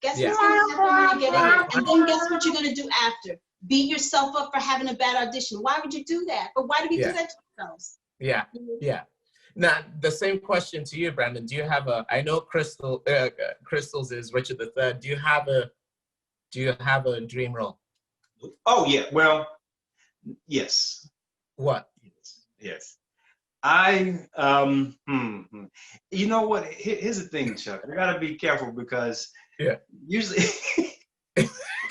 S3: Guess what's gonna happen when you get in, and then guess what you're gonna do after? Beat yourself up for having a bad audition. Why would you do that? But why do we do that to ourselves?
S4: Yeah. Now, the same question to you, Brandon. Do you have I know Crystal's is Richard III. Do you have a dream role?
S2: Oh yeah. Well, yes.
S4: What?
S2: Yes. You know what? Here's the thing, Chuck. I gotta be careful because usually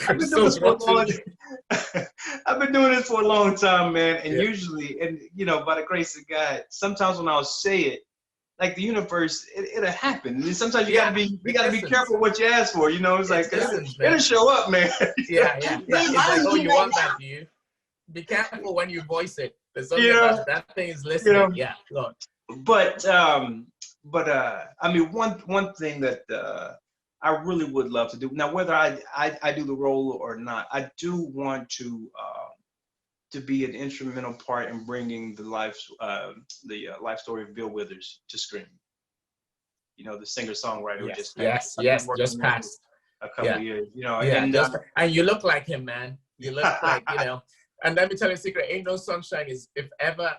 S2: I've been doing this for a long time, man. And usually, and you know, by the grace of God, sometimes when I'll say it, like the universe, it'll happen. And sometimes you gotta be careful what you ask for. You know, it's like it'll show up, man.
S4: It's like, oh, you want that, do you? Be careful when you voice it. There's something about that thing is listening. Lord.
S2: But I mean, one thing that I really would love to do now, whether I do the role or not, I do want to be an instrumental part in bringing the life story of Bill Withers to screen. You know, the singer-songwriter who just
S4: passed
S2: a couple of years. You know,
S4: and you look like him, man. You look like, you know. And let me tell you a secret, Ain't No Sunshine is, if ever,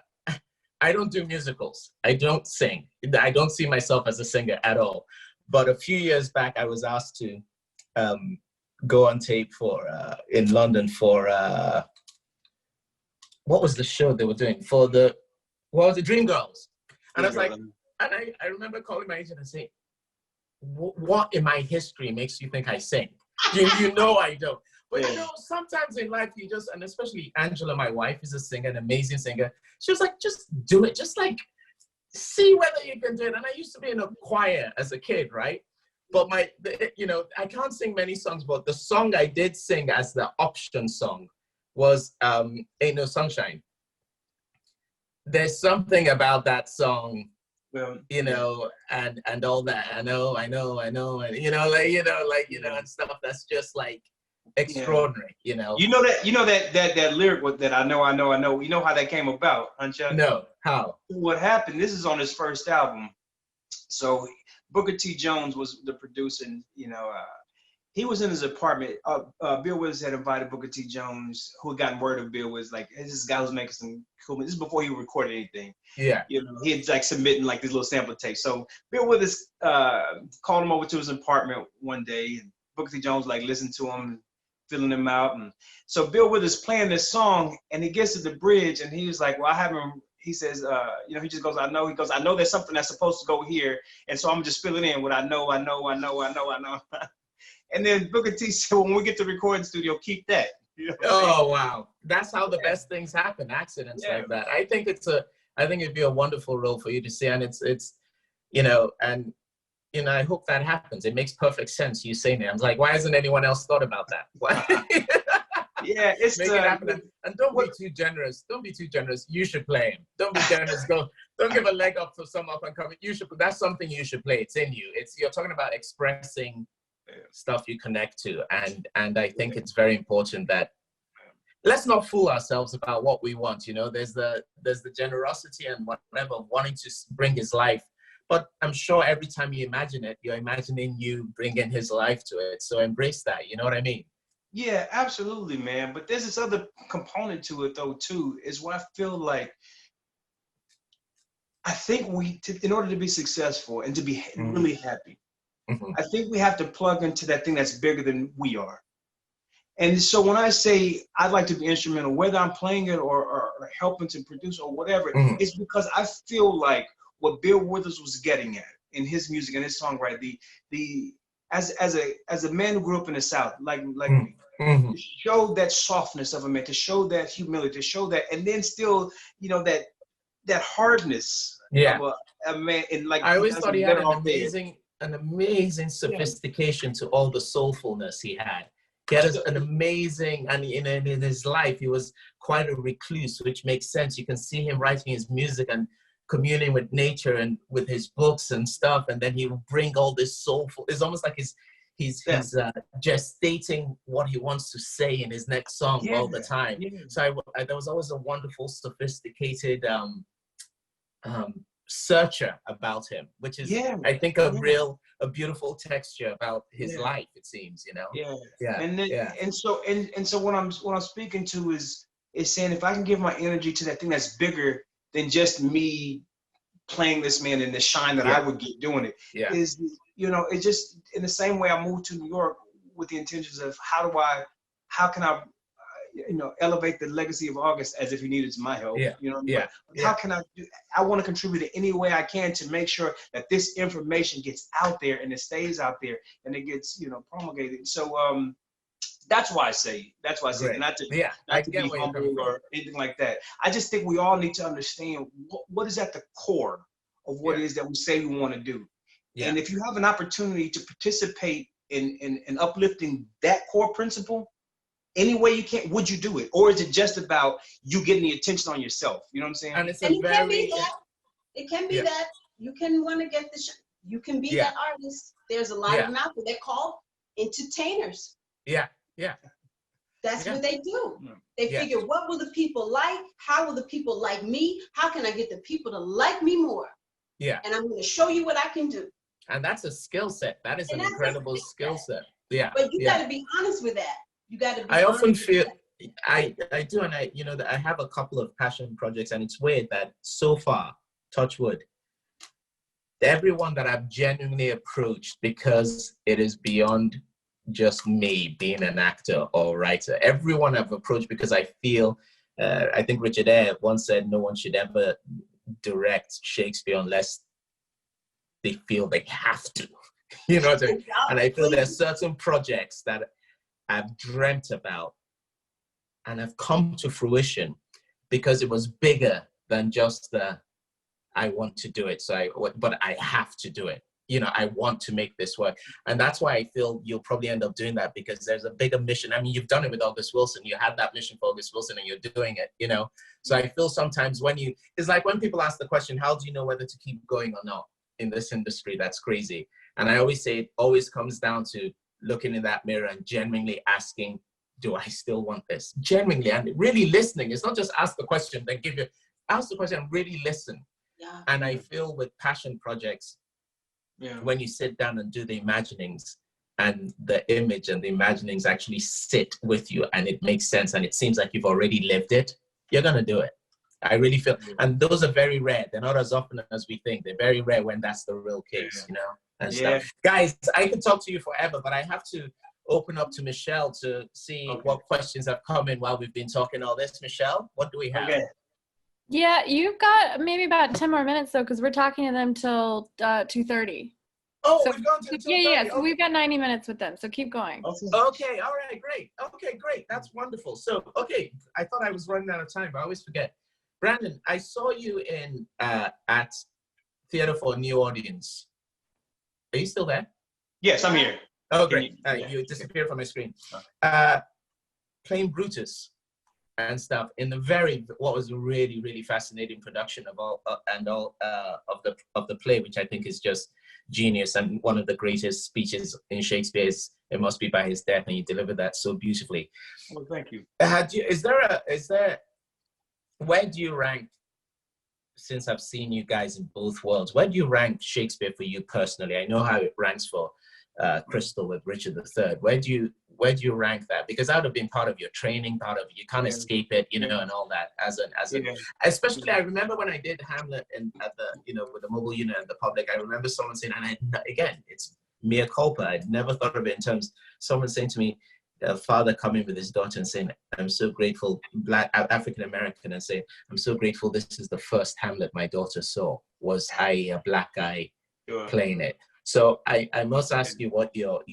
S4: I don't do musicals. I don't sing. I don't see myself as a singer at all. But a few years back, I was asked to go on tape in London for, what was the show they were doing? For the Dreamgirls. And I was like, and I remember calling my agent and saying, what in my history makes you think I sing? You know I don't. But you know, sometimes in life you just, and especially Angela, my wife, is a singer, an amazing singer. She was like, just do it. Just like, see whether you can do it. And I used to be in a choir as a kid, right? But you know, I can't sing many songs, but the song I did sing as the option song was Ain't No Sunshine. There's something about that song, you know, and all that. I know, and you know, and stuff that's just like extraordinary, you know.
S2: You know that lyric that I know. You know how that came about, huh, Chuck?
S4: No, how?
S2: What happened? This is on his first album. So Booker T. Jones was the producer, and you know, he was in his apartment. Bill Withers had invited Booker T. Jones, who had gotten word of Bill was like, this guy was making some cool. This is before he recorded anything. Yeah. You know, he had like submitting like these little sample tapes. So Bill Withers called him over to his apartment one day, and Booker T. Jones like listened to him, filling him out. And so Bill Withers playing this song, and he gets to the bridge, and he was like, well, I haven't. He says, you know, he just goes, I know. He goes, I know there's something that's supposed to go here, and so I'm just filling in what I know. And then Booker T said, when we get to the recording studio, keep that. You know
S4: oh, wow. That's how the best things happen, accidents like that. I think it'd be a wonderful role for you to see. And it's, you know, and, you know, I hope that happens. It makes perfect sense. You saying it. I was like, why hasn't anyone else thought about that? Why?
S2: Yeah, it's
S4: make it happen. And don't be too generous. Don't be too generous. You should play him. Don't be generous. Don't give a leg up for some up and coming. That's something you should play. It's in you. You're talking about expressing stuff you connect to, and I think it's very important that let's not fool ourselves about what we want. You know, there's the generosity and whatever, wanting to bring his life, but I'm sure every time you imagine it, you're imagining you bringing his life to it. So embrace that. You know what I mean?
S2: Yeah, absolutely, man. But there's this other component to it though too, is what I feel like I think in order to be successful and to be really happy, I think we have to plug into that thing that's bigger than we are. And so when I say I'd like to be instrumental, whether I'm playing it or helping to produce or whatever, it's because I feel like what Bill Withers was getting at in his music and his songwriting, as a man who grew up in the South, like me, to show that softness of a man, to show that humility, to show that, and then still, that hardness of a man. And like
S4: I always thought he had an amazing sophistication to all the soulfulness he had. He had an amazing, and in his life, he was quite a recluse, which makes sense. You can see him writing his music and communing with nature and with his books and stuff, and then he will bring all this soulful. It's almost like he's gestating what he wants to say in his next song all the time. Yeah. So there was always a wonderful, sophisticated searcher about him, which is I think a beautiful texture about his life, it seems, and so what I'm speaking to is saying, if I can give my energy to that thing that's bigger than just me playing this man in the shine that I would get doing it, is it just, in the same way I moved to New York with the intentions of how can I elevate the legacy of August as if he needed my help. How can I want to contribute in any way I can to make sure that this information gets out there and it stays out there and it gets, promulgated. So that's why I say, not to be humble or anything like that. I just think we all need to understand what is at the core of what it is that we say we want to do. And if you have an opportunity to participate in uplifting that core principle, any way you can, would you do it? Or is it just about you getting the attention on yourself? You know what I'm saying?
S3: And it can be that. It can be that. You can want to get you can be that artist. There's a lot of them out there. They're called entertainers. That's what they do. They figure, what will the people like? How will the people like me? How can I get the people to like me more? And I'm going to show you what I can do.
S4: And that's a skill set. That is an incredible skill set.
S3: But you got to be honest with that. You got to be
S4: I often feel, I do, and I have a couple of passion projects, and it's weird that so far, touch wood, everyone that I've genuinely approached, because it is beyond just me being an actor or writer, everyone I've approached because I feel, I think Richard Eyre once said, no one should ever direct Shakespeare unless they feel they have to, and I feel there are certain projects that I've dreamt about and have come to fruition because it was bigger than just I want to do it. But I have to do it. I want to make this work. And that's why I feel you'll probably end up doing that, because there's a bigger mission. I mean, you've done it with August Wilson. You had that mission for August Wilson and you're doing it, So I feel sometimes it's like when people ask the question, how do you know whether to keep going or not in this industry? That's crazy. And I always say it always comes down to looking in that mirror and genuinely asking, do I still want this? Genuinely, and really listening. It's not just ask the question, then ask the question and really listen. And I feel with passion projects, when you sit down and do the imaginings, and the image and the imaginings actually sit with you and it makes sense and it seems like you've already lived it, you're going to do it. I really feel, and those are very rare. They're not as often as we think. They're very rare when that's the real case, and stuff. Guys, I could talk to you forever, but I have to open up to Michelle to see what questions have come in while we've been talking all this. Michelle, what do we have?
S5: Yeah, you've got maybe about 10 more minutes though, because we're talking to them till 2:30.
S4: Oh,
S5: so,
S4: we've gone to 2:30.
S5: Yeah. So we've got 90 minutes with them. So keep going.
S4: Okay. All right. Great. Okay. Great. That's wonderful. So, I thought I was running out of time, but I always forget. Brandon, I saw you at Theater for a New Audience. Are you still there?
S2: Yes, I'm here.
S4: Oh, great. You disappeared from my screen. Playing Brutus and stuff in what was a really, really fascinating production of all of the play, which I think is just genius, and one of the greatest speeches in Shakespeare's It Must Be by His Death, and you delivered that so beautifully.
S2: Well, thank you.
S4: Where do you rank, since I've seen you guys in both worlds, where do you rank Shakespeare for you personally? I know how it ranks for Crystal with Richard III. Where do you rank that? Because that would have been part of your training, part of you can't escape it, you know, and all that. Especially, I remember when I did Hamlet at the, you know, with the mobile unit and the public. I remember someone saying, and again, it's mea culpa. I'd never thought of it in terms. Someone saying to me, a father coming with his daughter and saying, "I'm so grateful," Black African American, and saying, "I'm so grateful. This is the first Hamlet my daughter saw. Was I a black guy playing it?" So I must ask you what your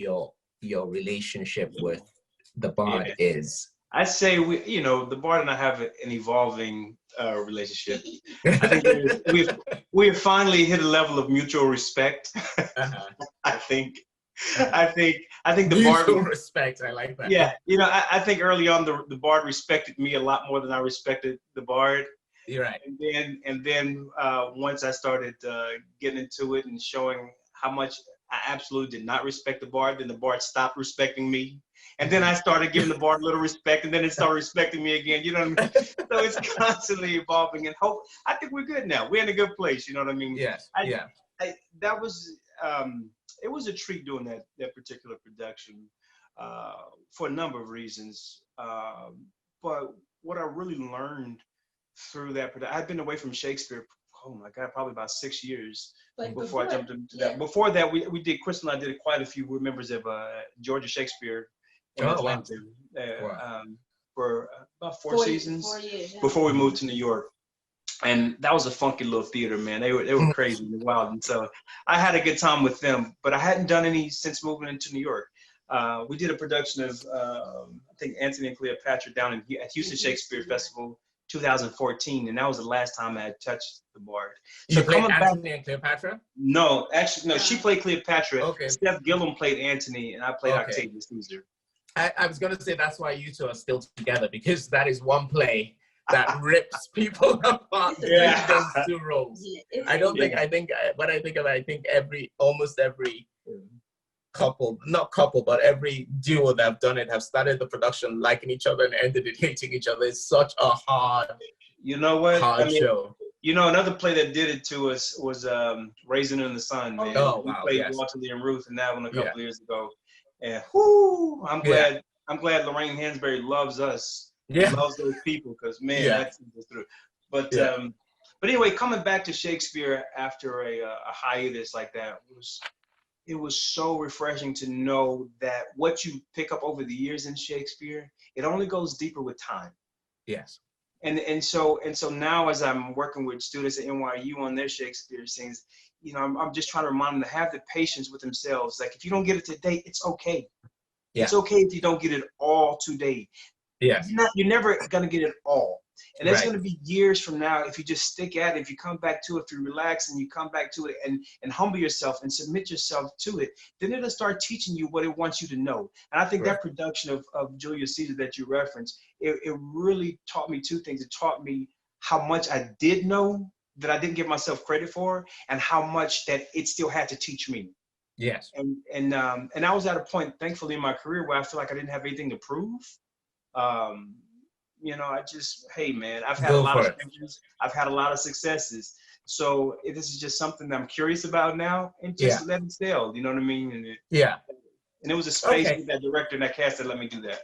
S4: relationship with the Bard is.
S2: I say the Bard and I have an evolving relationship. I think we've finally hit a level of mutual respect. I think the
S4: mutual
S2: Bard
S4: respect. I like that.
S2: Yeah, I think early on the Bard respected me a lot more than I respected the Bard.
S4: You're right.
S2: And then once I started getting into it and showing how much I absolutely did not respect the Bard, then the Bard stopped respecting me. And then I started giving the Bard a little respect, and then it started respecting me again. You know what I mean? So it's constantly evolving. And I think we're good now. We're in a good place. You know what I mean?
S4: Yes.
S2: That was it was a treat doing that particular production for a number of reasons. But what I really learned through that production, I'd been away from Shakespeare, oh my God, probably about 6 years before I jumped into that. Before that, we did, Crystal and I did quite a few. We're members of Georgia Shakespeare in Atlanta for about 4 seasons
S3: 4 years,
S2: before we moved to New York. And that was a funky little theater, man. They were crazy and wild. And so I had a good time with them, but I hadn't done any since moving into New York. We did a production of, I think, Antony and Cleopatra down at Houston Shakespeare Festival, 2014, and that was the last time I had touched the Bard.
S4: So you played Antony and Cleopatra?
S2: No, actually, no. She played Cleopatra.
S4: Okay.
S2: Steph Gillum played Antony, and I played Octavius Caesar.
S4: I was going to say that's why you two are still together, because that is one play that rips people apart. Those two roles. I think almost every couple, not couple, but every duo that have done it have started the production liking each other and ended it hating each other. It's such a hard, show.
S2: Another play that did it to us was Raisin in the Sun, man. We played Walter Lee and Ruth in that one a couple of years ago. And I'm glad Lorraine Hansberry loves us. Loves those people, because man, that's through. But anyway, coming back to Shakespeare after a hiatus like that it was so refreshing to know that what you pick up over the years in Shakespeare, it only goes deeper with time.
S4: Yes.
S2: And so now, as I'm working with students at NYU on their Shakespeare scenes, I'm just trying to remind them to have the patience with themselves. Like, if you don't get it today, it's okay. Yeah. It's okay if you don't get it all today.
S4: Yeah.
S2: You're never gonna get it all. And it's going to be years from now if you just stick at it, if you come back to it, if you relax and you come back to it and humble yourself and submit yourself to it, then it'll start teaching you what it wants you to know. And I think that production of Julius Caesar that you referenced, it really taught me two things. It taught me how much I did know that I didn't give myself credit for, and how much that it still had to teach me.
S4: Yes.
S2: And I was at a point, thankfully, in my career where I feel like I didn't have anything to prove. Hey man, I've had a lot of failures. I've had a lot of successes. So this is just something that I'm curious about now, and just let it sail. You know what I mean? And it was a space with that director and that cast that let me do that.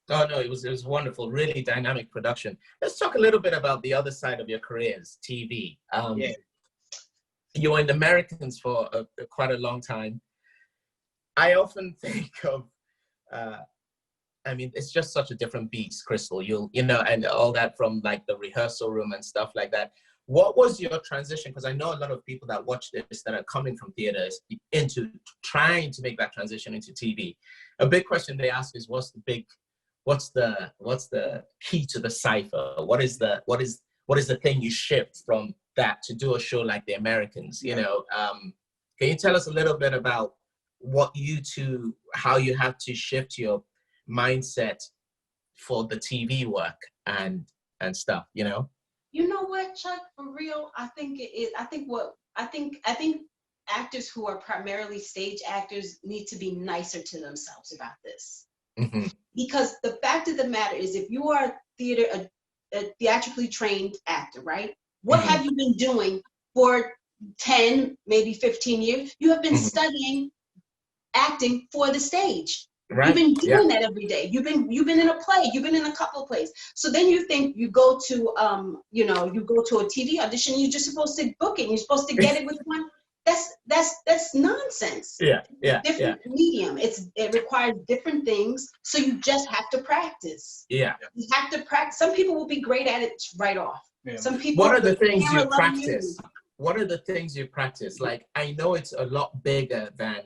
S4: Oh no, it was wonderful, really dynamic production. Let's talk a little bit about the other side of your careers, TV. You were in the Americans for quite a long time. I often think of it's just such a different beast, Crystal. And all that from like the rehearsal room and stuff like that. What was your transition? Because I know a lot of people that watch this that are coming from theaters into trying to make that transition into TV. A big question they ask is, what's the key to the cipher? What is the thing you shift from that to do a show like The Americans? Can you tell us a little bit about how you have to shift your mindset for the TV work and stuff, You
S3: know what, Chuck? For real, I think actors who are primarily stage actors need to be nicer to themselves about this. Mm-hmm. Because the fact of the matter is, if you are a theatrically trained actor, right? What have you been doing for 10, maybe 15 years? You have been studying acting for the stage.
S4: Right.
S3: You've been doing that every day. You've been in a play. You've been in a couple of plays. So then you think you go to you go to a TV audition. You're just supposed to book it. And you're supposed to get it with one. That's nonsense.
S4: Yeah.
S3: Different medium. It requires different things. So you just have to practice.
S4: Yeah.
S3: You have to practice. Some people will be great at it right off.
S2: Yeah.
S3: Some people.
S4: What are the things you
S3: love
S4: practice? What are the things you practice? Like, I know it's a lot bigger than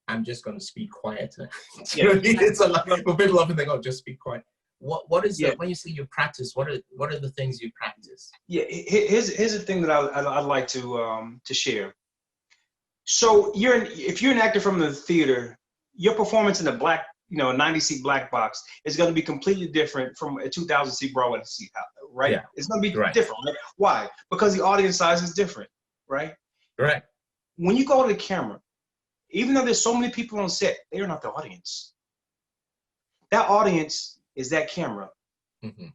S4: I'm just going to speak quieter. It's a lot. But people often think, "Oh, just speak quiet." What is that when you say you practice? What are the things you practice?
S2: Yeah, here's the thing that I'd like to share. So if you're an actor from the theater, your performance in a 90-seat black box is going to be completely different from a 2,000-seat Broadway seat, right?
S4: Yeah.
S2: It's going to be different. Right? Why? Because the audience size is different, right?
S4: Right.
S2: When you go to the camera, even though there's so many people on set, they are not the audience. That audience is that camera.
S4: Mm-hmm.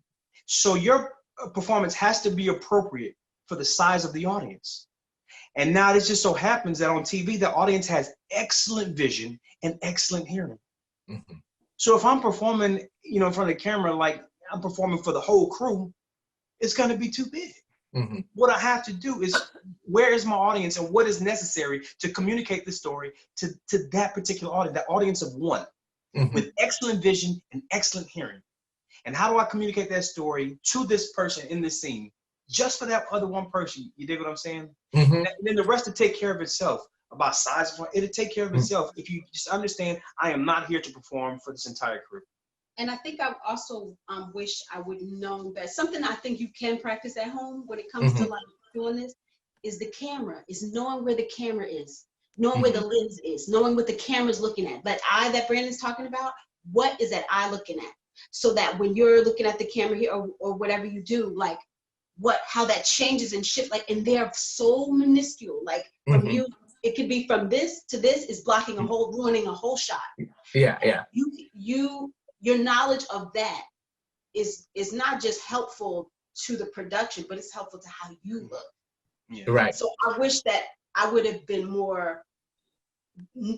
S2: So your performance has to be appropriate for the size of the audience. And now it just so happens that on TV, the audience has excellent vision and excellent hearing.
S4: Mm-hmm.
S2: So if I'm performing, in front of the camera, like I'm performing for the whole crew, it's going to be too big.
S4: Mm-hmm.
S2: What I have to do is, where is my audience and what is necessary to communicate the story to that particular audience, that audience of one, with excellent vision and excellent hearing. And how do I communicate that story to this person in this scene, just for that other one person? You dig what I'm saying?
S4: Mm-hmm.
S2: And then the rest will take care of itself. About size, it'll take care of itself if you just understand, I am not here to perform for this entire crew.
S3: And I think I also wish I would know that something I think you can practice at home when it comes to like doing this is the camera, is knowing where the camera is, knowing where the lens is, knowing what the camera's looking at. That eye that Brandon's talking about, what is that eye looking at? So that when you're looking at the camera here or whatever you do, like how that changes and shifts, like, and they're so minuscule, like from you, it could be from this to this is blocking ruining a whole shot.
S4: Yeah.
S3: Your knowledge of that is not just helpful to the production, but it's helpful to how you look.
S2: Yeah.
S4: Right.
S3: So I wish that I would have been more.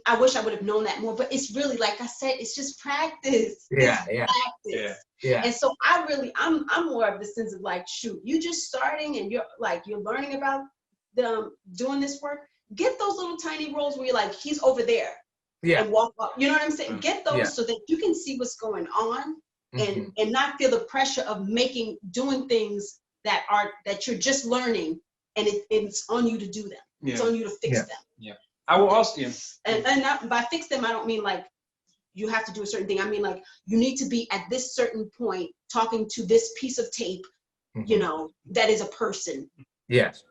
S3: I wish I would have known that more, but it's really, like I said, it's just practice.
S4: Yeah.
S3: Practice.
S4: Yeah.
S3: And so I'm more of the sense of like, shoot, you just starting and you're learning about doing this work. Get those little tiny roles where you're like, he's over there.
S4: Yeah.
S3: And walk up. You know what I'm saying? Get those so that you can see what's going on and not feel the pressure of doing things that you're just learning, and it's on you to do them.
S2: Yeah.
S3: It's on you to fix them.
S2: Yeah. I will also,
S3: and not, by fix them, I don't mean like you have to do a certain thing. I mean like you need to be at this certain point talking to this piece of tape, that is a person.
S4: Yes.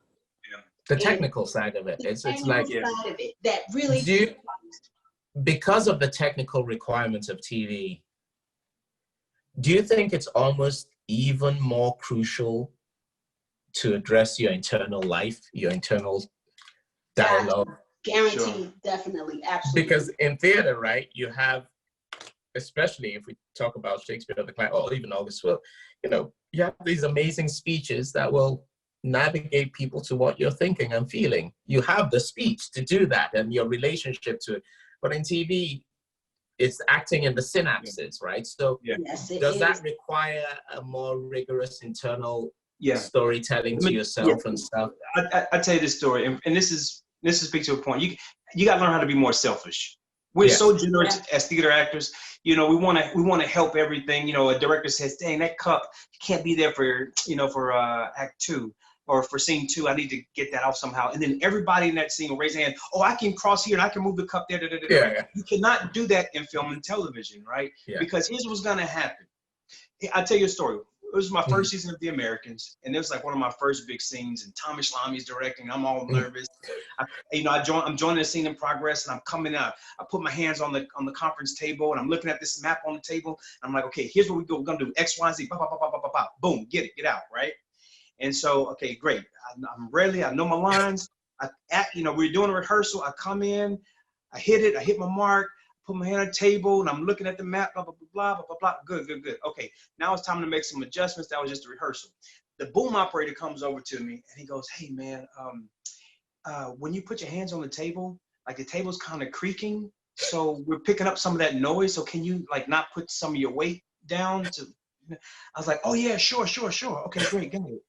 S4: Yeah. The technical side of it. It's like
S3: side of it that really.
S4: Because of the technical requirements of TV, do you think it's almost even more crucial to address your internal life, your internal dialogue?
S3: Guaranteed,
S2: Sure.
S3: Definitely, absolutely.
S4: Because in theater, right, you have, especially if we talk about Shakespeare or the play, or even August Will, you have these amazing speeches that will navigate people to what you're thinking and feeling. You have the speech to do that and your relationship to it. But in TV, it's acting in the synapses, right? So does that require a more rigorous internal storytelling to yourself and stuff?
S2: I tell you this story, and this speaks to a point. You got to learn how to be more selfish. We're so generous as theater actors. We want to help everything. A director says, "Dang, that cup can't be there for Act 2 or for Scene 2. I need to get that off somehow." And then everybody in that scene will raise their hand. "Oh, I can cross here and I can move the cup there." You cannot do that in film and television, right?
S4: Yeah.
S2: Because here's what's gonna happen. I'll tell you a story. It was my first season of The Americans, and it was like one of my first big scenes. And Tommy Schlammy's directing. I'm all nervous. I'm joining the scene in progress, and I'm coming out. I put my hands on the conference table, and I'm looking at this map on the table. I'm like, okay, here's what we go. We're gonna do X, Y, Z. Boom, get out, right? And so, okay, great. I'm ready. I know my lines. We're doing a rehearsal. I come in, I hit my mark. Put my hand on the table and I'm looking at the map, blah, blah, blah, blah, blah, blah. Good. Okay, now it's time to make some adjustments. That was just a rehearsal. The boom operator comes over to me and he goes, "Hey man, when you put your hands on the table, like the table's kind of creaking. So we're picking up some of that noise. So can you like not put some of your weight down to, I was like, oh yeah, sure. Okay, great, got it.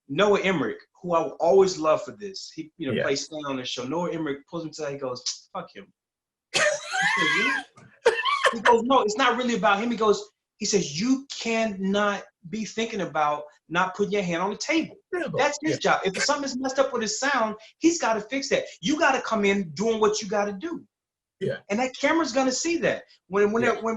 S2: Noah Emmerich, who I will always love for this. He, plays Stan on the show. Noah Emmerich pulls me to that, he goes, fuck him. He goes, no, it's not really about him. He says, you cannot be thinking about not putting your hand on the table. That's his job. If something's messed up with his sound, he's got to fix that. You got to come in doing what you got to do.
S4: Yeah.
S2: And that camera's gonna see that. When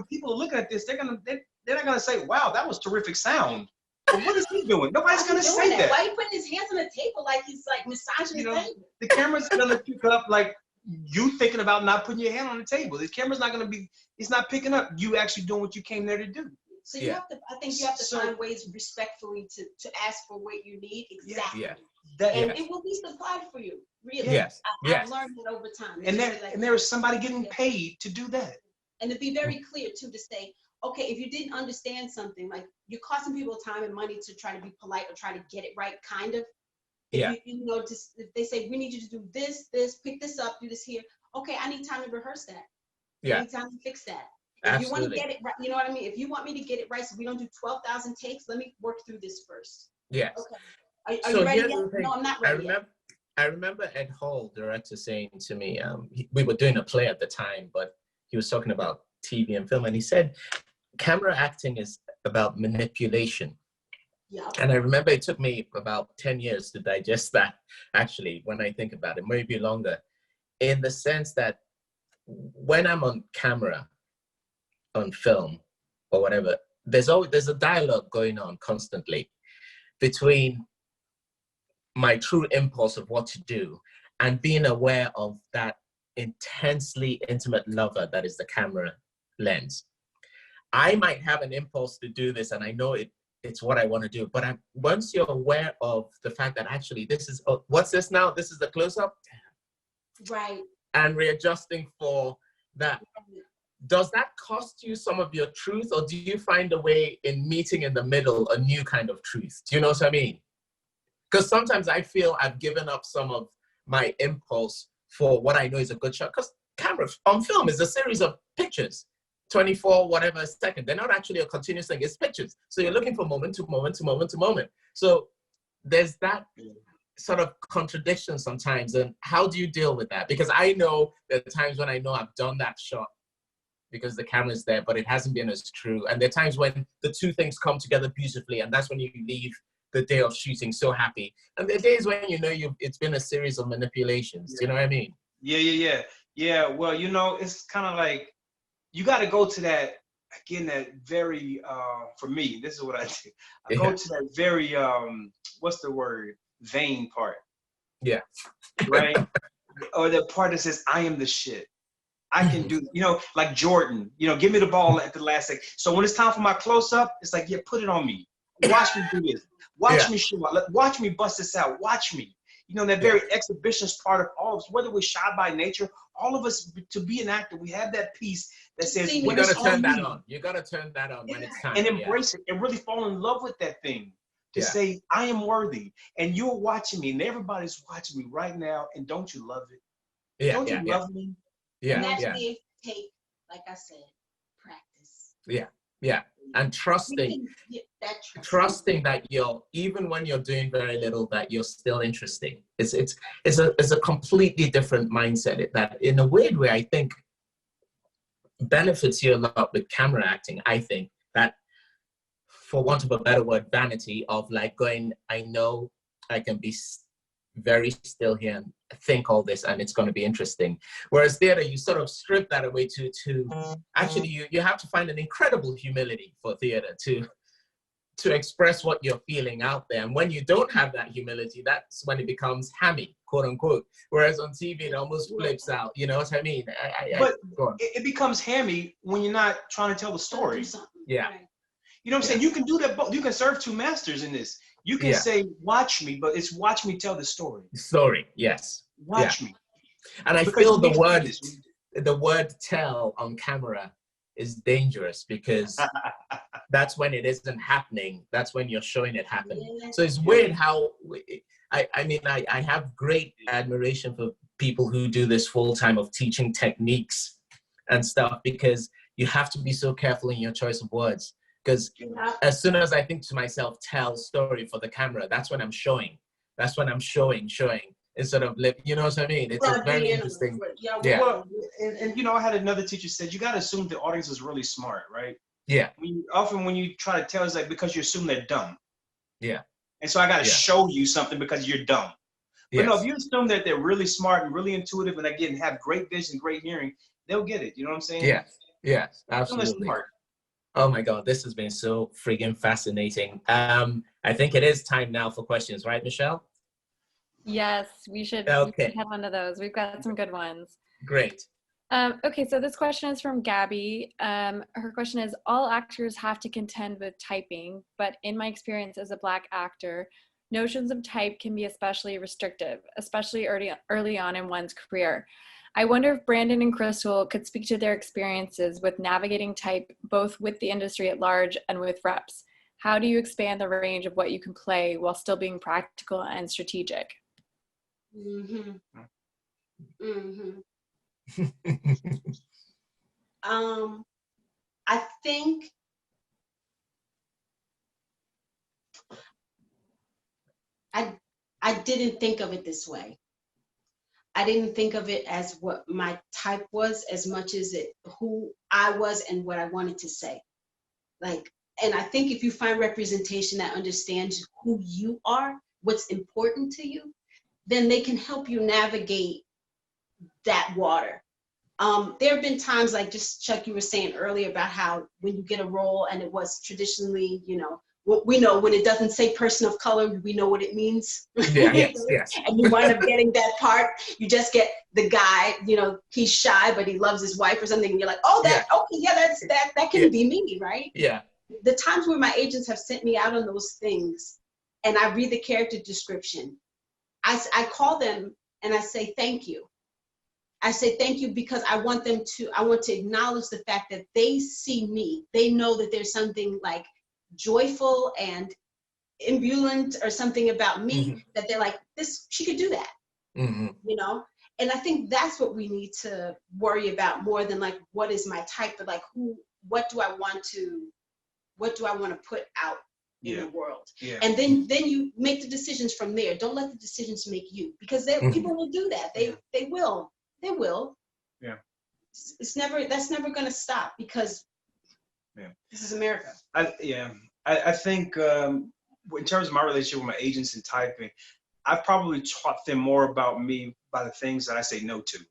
S2: people are looking at this, they're not gonna say, "Wow, that was terrific sound." But what is he doing? Nobody's gonna say that.
S3: Why are you putting his hands on the table like he's like massaging the table?
S2: The camera's gonna pick up like you thinking about not putting your hand on the table. The camera's not gonna be. It's not picking up you actually doing what you came there to do.
S3: So you have to. I think you have to find ways respectfully to ask for what you need exactly.
S4: Yeah.
S3: And it will be supplied for you. Really.
S4: Yes.
S3: I've learned it over time.
S2: And there is somebody getting paid to do that. And
S3: to be very clear too, to say, okay, if you didn't understand something, like you're costing people time and money to try to be polite or try to get it right, kind of. If if they say we need you to do this, pick this up, do this here. Okay, I need time to rehearse that.
S4: Yeah.
S3: I need time to fix that.
S4: Absolutely.
S3: If you want to get it right, you know what I mean? If you want me to get it right, so we don't do 12,000 takes, let me work through this first.
S4: Yes.
S3: Okay. Are you ready yet? No, I'm not ready
S4: I remember Ed Hall, director, saying to me, we were doing a play at the time, but he was talking about TV and film, and he said, camera acting is about manipulation.
S3: Yeah.
S4: And I remember it took me about 10 years to digest that, actually, when I think about it, maybe longer, in the sense that when I'm on camera, on film or whatever, there's a dialogue going on constantly between my true impulse of what to do and being aware of that intensely intimate lover that is the camera lens. I might have an impulse to do this and I know it's what I want to do, but once you're aware of the fact that actually this is, what's this now? This is the close-up?
S3: Right.
S4: And readjusting for that. Does that cost you some of your truth, or do you find a way in meeting in the middle a new kind of truth? Do you know what I mean? Because sometimes I feel I've given up some of my impulse for what I know is a good shot. Because camera on film is a series of pictures, 24 whatever second. They're not actually a continuous thing, it's pictures. So you're looking from moment to moment to moment to moment. So there's that sort of contradiction sometimes. And how do you deal with that? Because I know there are times when I know I've done that shot because the camera's there, but it hasn't been as true. And there are times when the two things come together beautifully, and that's when you leave the day of shooting so happy. And there are days when it's been a series of manipulations. Do you know what I mean?
S2: Yeah. Well, it's kind of like you got to go to that again. That very for me, this is what I do. I go to that very what's the word? Vain part. Yeah. Right. Or the part that says I am the shit. I can do, like Jordan, give me the ball at the last second. So when it's time for my close-up, it's like, put it on me. Watch me do this. Watch me show up. Watch me bust this out. Watch me. That very exhibitionist part of all of us, whether we're shy by nature, all of us, to be an actor, we have that piece that says,
S4: you got to turn that on. You got to turn that on when it's time.
S2: And embrace it and really fall in love with that thing. To say, I am worthy. And you're watching me, and everybody's watching me right now. And don't you love it? Don't you love me?
S3: Yeah, and that's the take, like I said, practice.
S4: Yeah. And trusting that you're, even when you're doing very little, that you're still interesting. It's a completely different mindset that, in a weird way, I think benefits you a lot with camera acting. I think that, for want of a better word, vanity of like going, I know I can be very still here and think all this and it's going to be interesting. Whereas theater, you sort of strip that away to actually you have to find an incredible humility for theater to express what you're feeling out there. And when you don't have that humility, that's when it becomes hammy, quote unquote. Whereas on TV, it almost flips out. You know what I mean?
S2: But it becomes hammy when you're not trying to tell the story.
S4: Yeah.
S2: You know what I'm saying? You can do that, but you can serve two masters in this. You can say, watch me, but it's watch me tell the story.
S4: Story, yes.
S2: Watch me.
S4: And I feel the word tell on camera is dangerous because that's when it isn't happening. That's when you're showing it happening. So it's weird how, I have great admiration for people who do this full time of teaching techniques and stuff, because you have to be so careful in your choice of words. Because as soon as I think to myself, tell story for the camera, that's when I'm showing. That's when I'm showing instead of you know what I mean? It's a very interesting. Yeah.
S2: Well, and you know, I had another teacher said you got to assume the audience is really smart, right?
S4: Yeah.
S2: Often when you try to tell, it's like because you assume they're dumb.
S4: Yeah.
S2: And so I got to show you something because you're dumb. But no, if you assume that they're really smart and really intuitive and again have great vision, great hearing, they'll get it. You know what I'm saying?
S4: Yeah. Yeah. Absolutely. Oh my God, this has been so friggin' fascinating. I think it is time now for questions, right, Michelle?
S5: Yes, we should head on to those. We've got some good ones.
S4: Great.
S5: Okay, so this question is from Gabby. Her question is, all actors have to contend with typing, but in my experience as a Black actor, notions of type can be especially restrictive, especially early on in one's career. I wonder if Brandon and Crystal could speak to their experiences with navigating type, both with the industry at large and with reps. How do you expand the range of what you can play while still being practical and strategic?
S3: I think I didn't think of it this way. I didn't think of it as what my type was as much as who I was and what I wanted to say. And I think if you find representation that understands who you are, what's important to you, then they can help you navigate that water. There have been times, like just Chuck, you were saying earlier about how when you get a role and it was traditionally, you know, we know when it doesn't say person of color, we know what it means.
S4: Yes.
S3: And you wind up getting that part. You just get the guy, you know, he's shy, but he loves his wife or something. And you're like, oh, that can be me, right?
S4: Yeah.
S3: The times where my agents have sent me out on those things and I read the character description, I call them and I say, thank you. I say thank you because I want to acknowledge the fact that they see me. They know that there's something like joyful and ebullient or something about me that they're like, she could do that, you know? And I think that's what we need to worry about more than like, what is my type, but like what do I want to put out in the world? And then you make the decisions from there. Don't let the decisions make you, because people will do that. They will. Yeah. That's never going to stop because this is America.
S2: I think in terms of my relationship with my agents and typing, I've probably taught them more about me by the things that I say no to.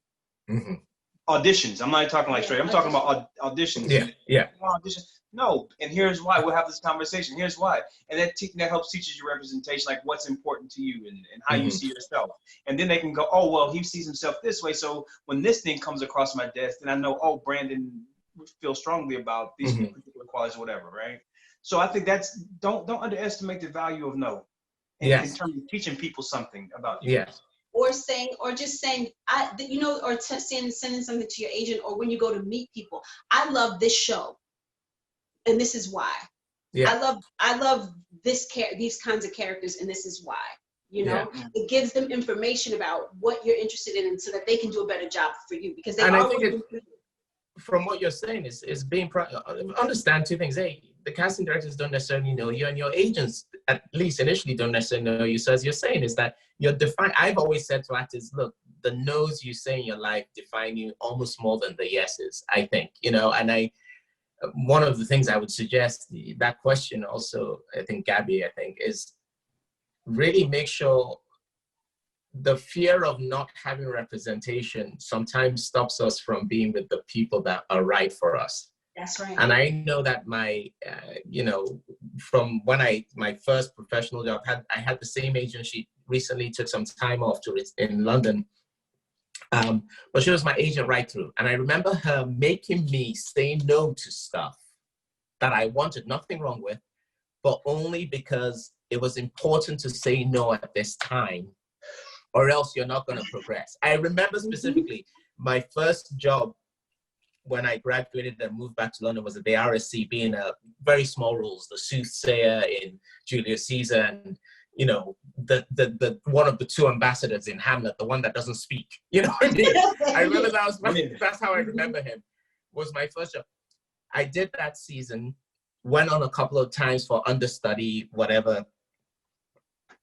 S2: Auditions. I'm not talking like straight. I'm talking about auditions.
S4: Yeah.
S2: No, and here's why. We'll have this conversation. Here's why. And that helps teaches you representation, like what's important to you and how you see yourself. And then they can go, oh, well, he sees himself this way. So when this thing comes across my desk, then I know, oh, Brandon feels strongly about these particular qualities or whatever, right? So I think don't underestimate the value of no. In terms of teaching people something about you.
S4: Yes.
S3: Or just saying, sending something to your agent, or when you go to meet people, I love this show, and this is why. Yeah. I love these kinds of characters, and this is why. You know, it gives them information about what you're interested in, and so that they can do a better job for you, because they are.
S4: From what you're saying is being understand two things. The casting directors don't necessarily know you, and your agents, at least initially, don't necessarily know you. So as you're saying, is that you're defined. I've always said to actors, look, the no's you say in your life define you almost more than the yeses, I think, you know. And one of the things I would suggest, that question also, I think, Gabby, is really make sure the fear of not having representation sometimes stops us from being with the people that are right for us.
S3: That's right.
S4: And I know that from when my first professional job, I had the same agent. She recently took some time off in London. But she was my agent right through. And I remember her making me say no to stuff that I wanted, nothing wrong with, but only because it was important to say no at this time, or else you're not going to progress. I remember specifically my first job when I graduated and moved back to London was at the RSC, being a very small roles, the soothsayer in Julius Caesar, and you know, the one of the two ambassadors in Hamlet, the one that doesn't speak. You know what I mean? I remember that's how I remember him. was my first job. I did that season, went on a couple of times for understudy, whatever.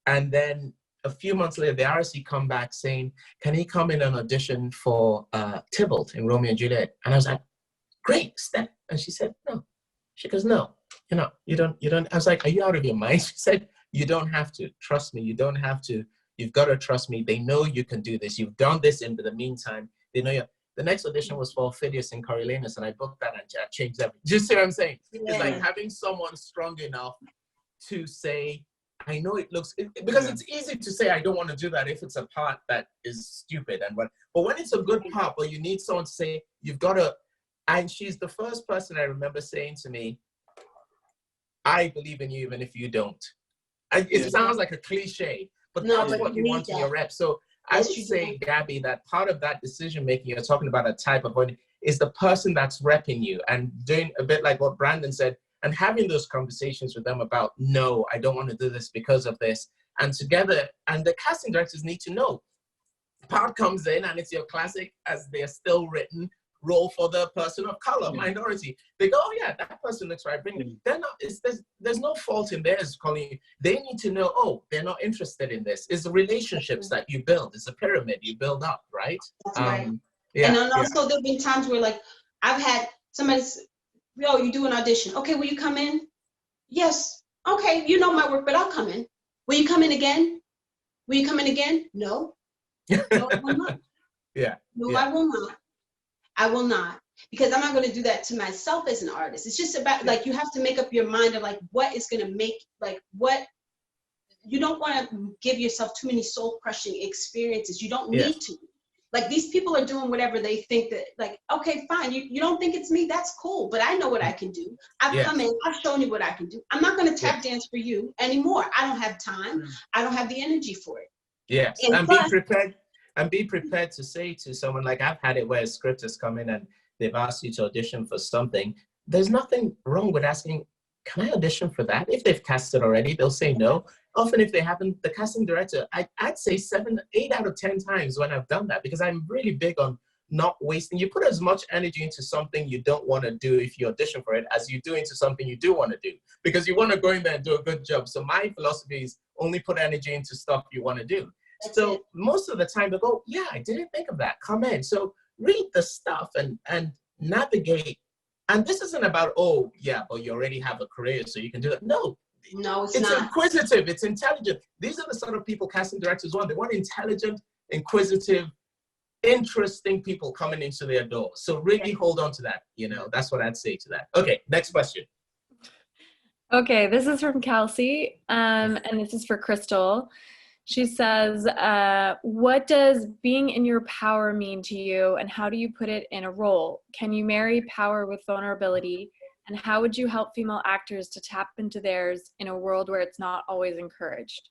S4: And then a few months later, the RSC come back saying, can he come in and audition for Tybalt in Romeo and Juliet? And I was like, great, step. And she said, no. She goes, no, you don't. I was like, are you out of your mind? She said, you don't have to. Trust me, you don't have to. You've got to trust me. They know you can do this. You've done this in the meantime. They know you. The next audition was for Phidias in Coriolanus, and I booked that and I changed everything. Do you see what I'm saying? Yeah. It's like having someone strong enough to say, I know it looks, because it's easy to say, I don't want to do that if it's a part that is stupid. But when it's a good part, but you need someone to say, you've got to, and she's the first person I remember saying to me, I believe in you even if you don't. It sounds like a cliche, but that's what you want in your rep. So I would say, Gabby, that part of that decision-making, you're talking about a type of body, is the person that's repping you and doing a bit like what Brandon said, and having those conversations with them about, no, I don't want to do this because of this. And together, and the casting directors need to know. Part comes in and it's your classic, as they're still written, role for the person of color, minority. They go, oh yeah, that person looks right. Bring it. They're not, there's no fault in theirs calling you. They need to know, oh, they're not interested in this. It's the relationships that you build. It's a pyramid you build up, right?
S3: That's right. Yeah, and also there've been times where like, I've had somebody say, yo, you do an audition. Okay, will you come in? Yes. Okay, you know my work, but I'll come in. Will you come in again? Will you come in again? No. No, I will not. No, I will not. I will not, because I'm not going to do that to myself as an artist. It's just about like, you have to make up your mind of like, what is going to make, like what, you don't want to give yourself too many soul crushing experiences. You don't need to. Like these people are doing whatever they think that like, okay, fine. You don't think it's me? That's cool. But I know what I can do. I've come in, I've shown you what I can do. I'm not going to tap dance for you anymore. I don't have time. I don't have the energy for it.
S4: Yes. And plus, be prepared. And be prepared to say to someone, like I've had it where a script has come in and they've asked you to audition for something. There's nothing wrong with asking, can I audition for that? If they've casted already, they'll say no. Often if they haven't, the casting director, I'd say 8 out of 10 times when I've done that, because I'm really big on not wasting. You put as much energy into something you don't want to do if you audition for it as you do into something you do want to do, because you want to go in there and do a good job. So my philosophy is only put energy into stuff you want to do. So most of the time they go, yeah, I didn't think of that. Come in. So read the stuff and navigate. And this isn't about, oh, yeah, but you already have a career, so you can do it. No, it's not. It's inquisitive. It's intelligent. These are the sort of people casting directors want. They want intelligent, inquisitive, interesting people coming into their door. So really hold on to that. That's what I'd say to that. Okay, next question.
S5: Okay, this is from Kelsey, and this is for Crystal. She says, what does being in your power mean to you, and how do you put it in a role? Can you marry power with vulnerability? And how would you help female actors to tap into theirs in a world where it's not always encouraged?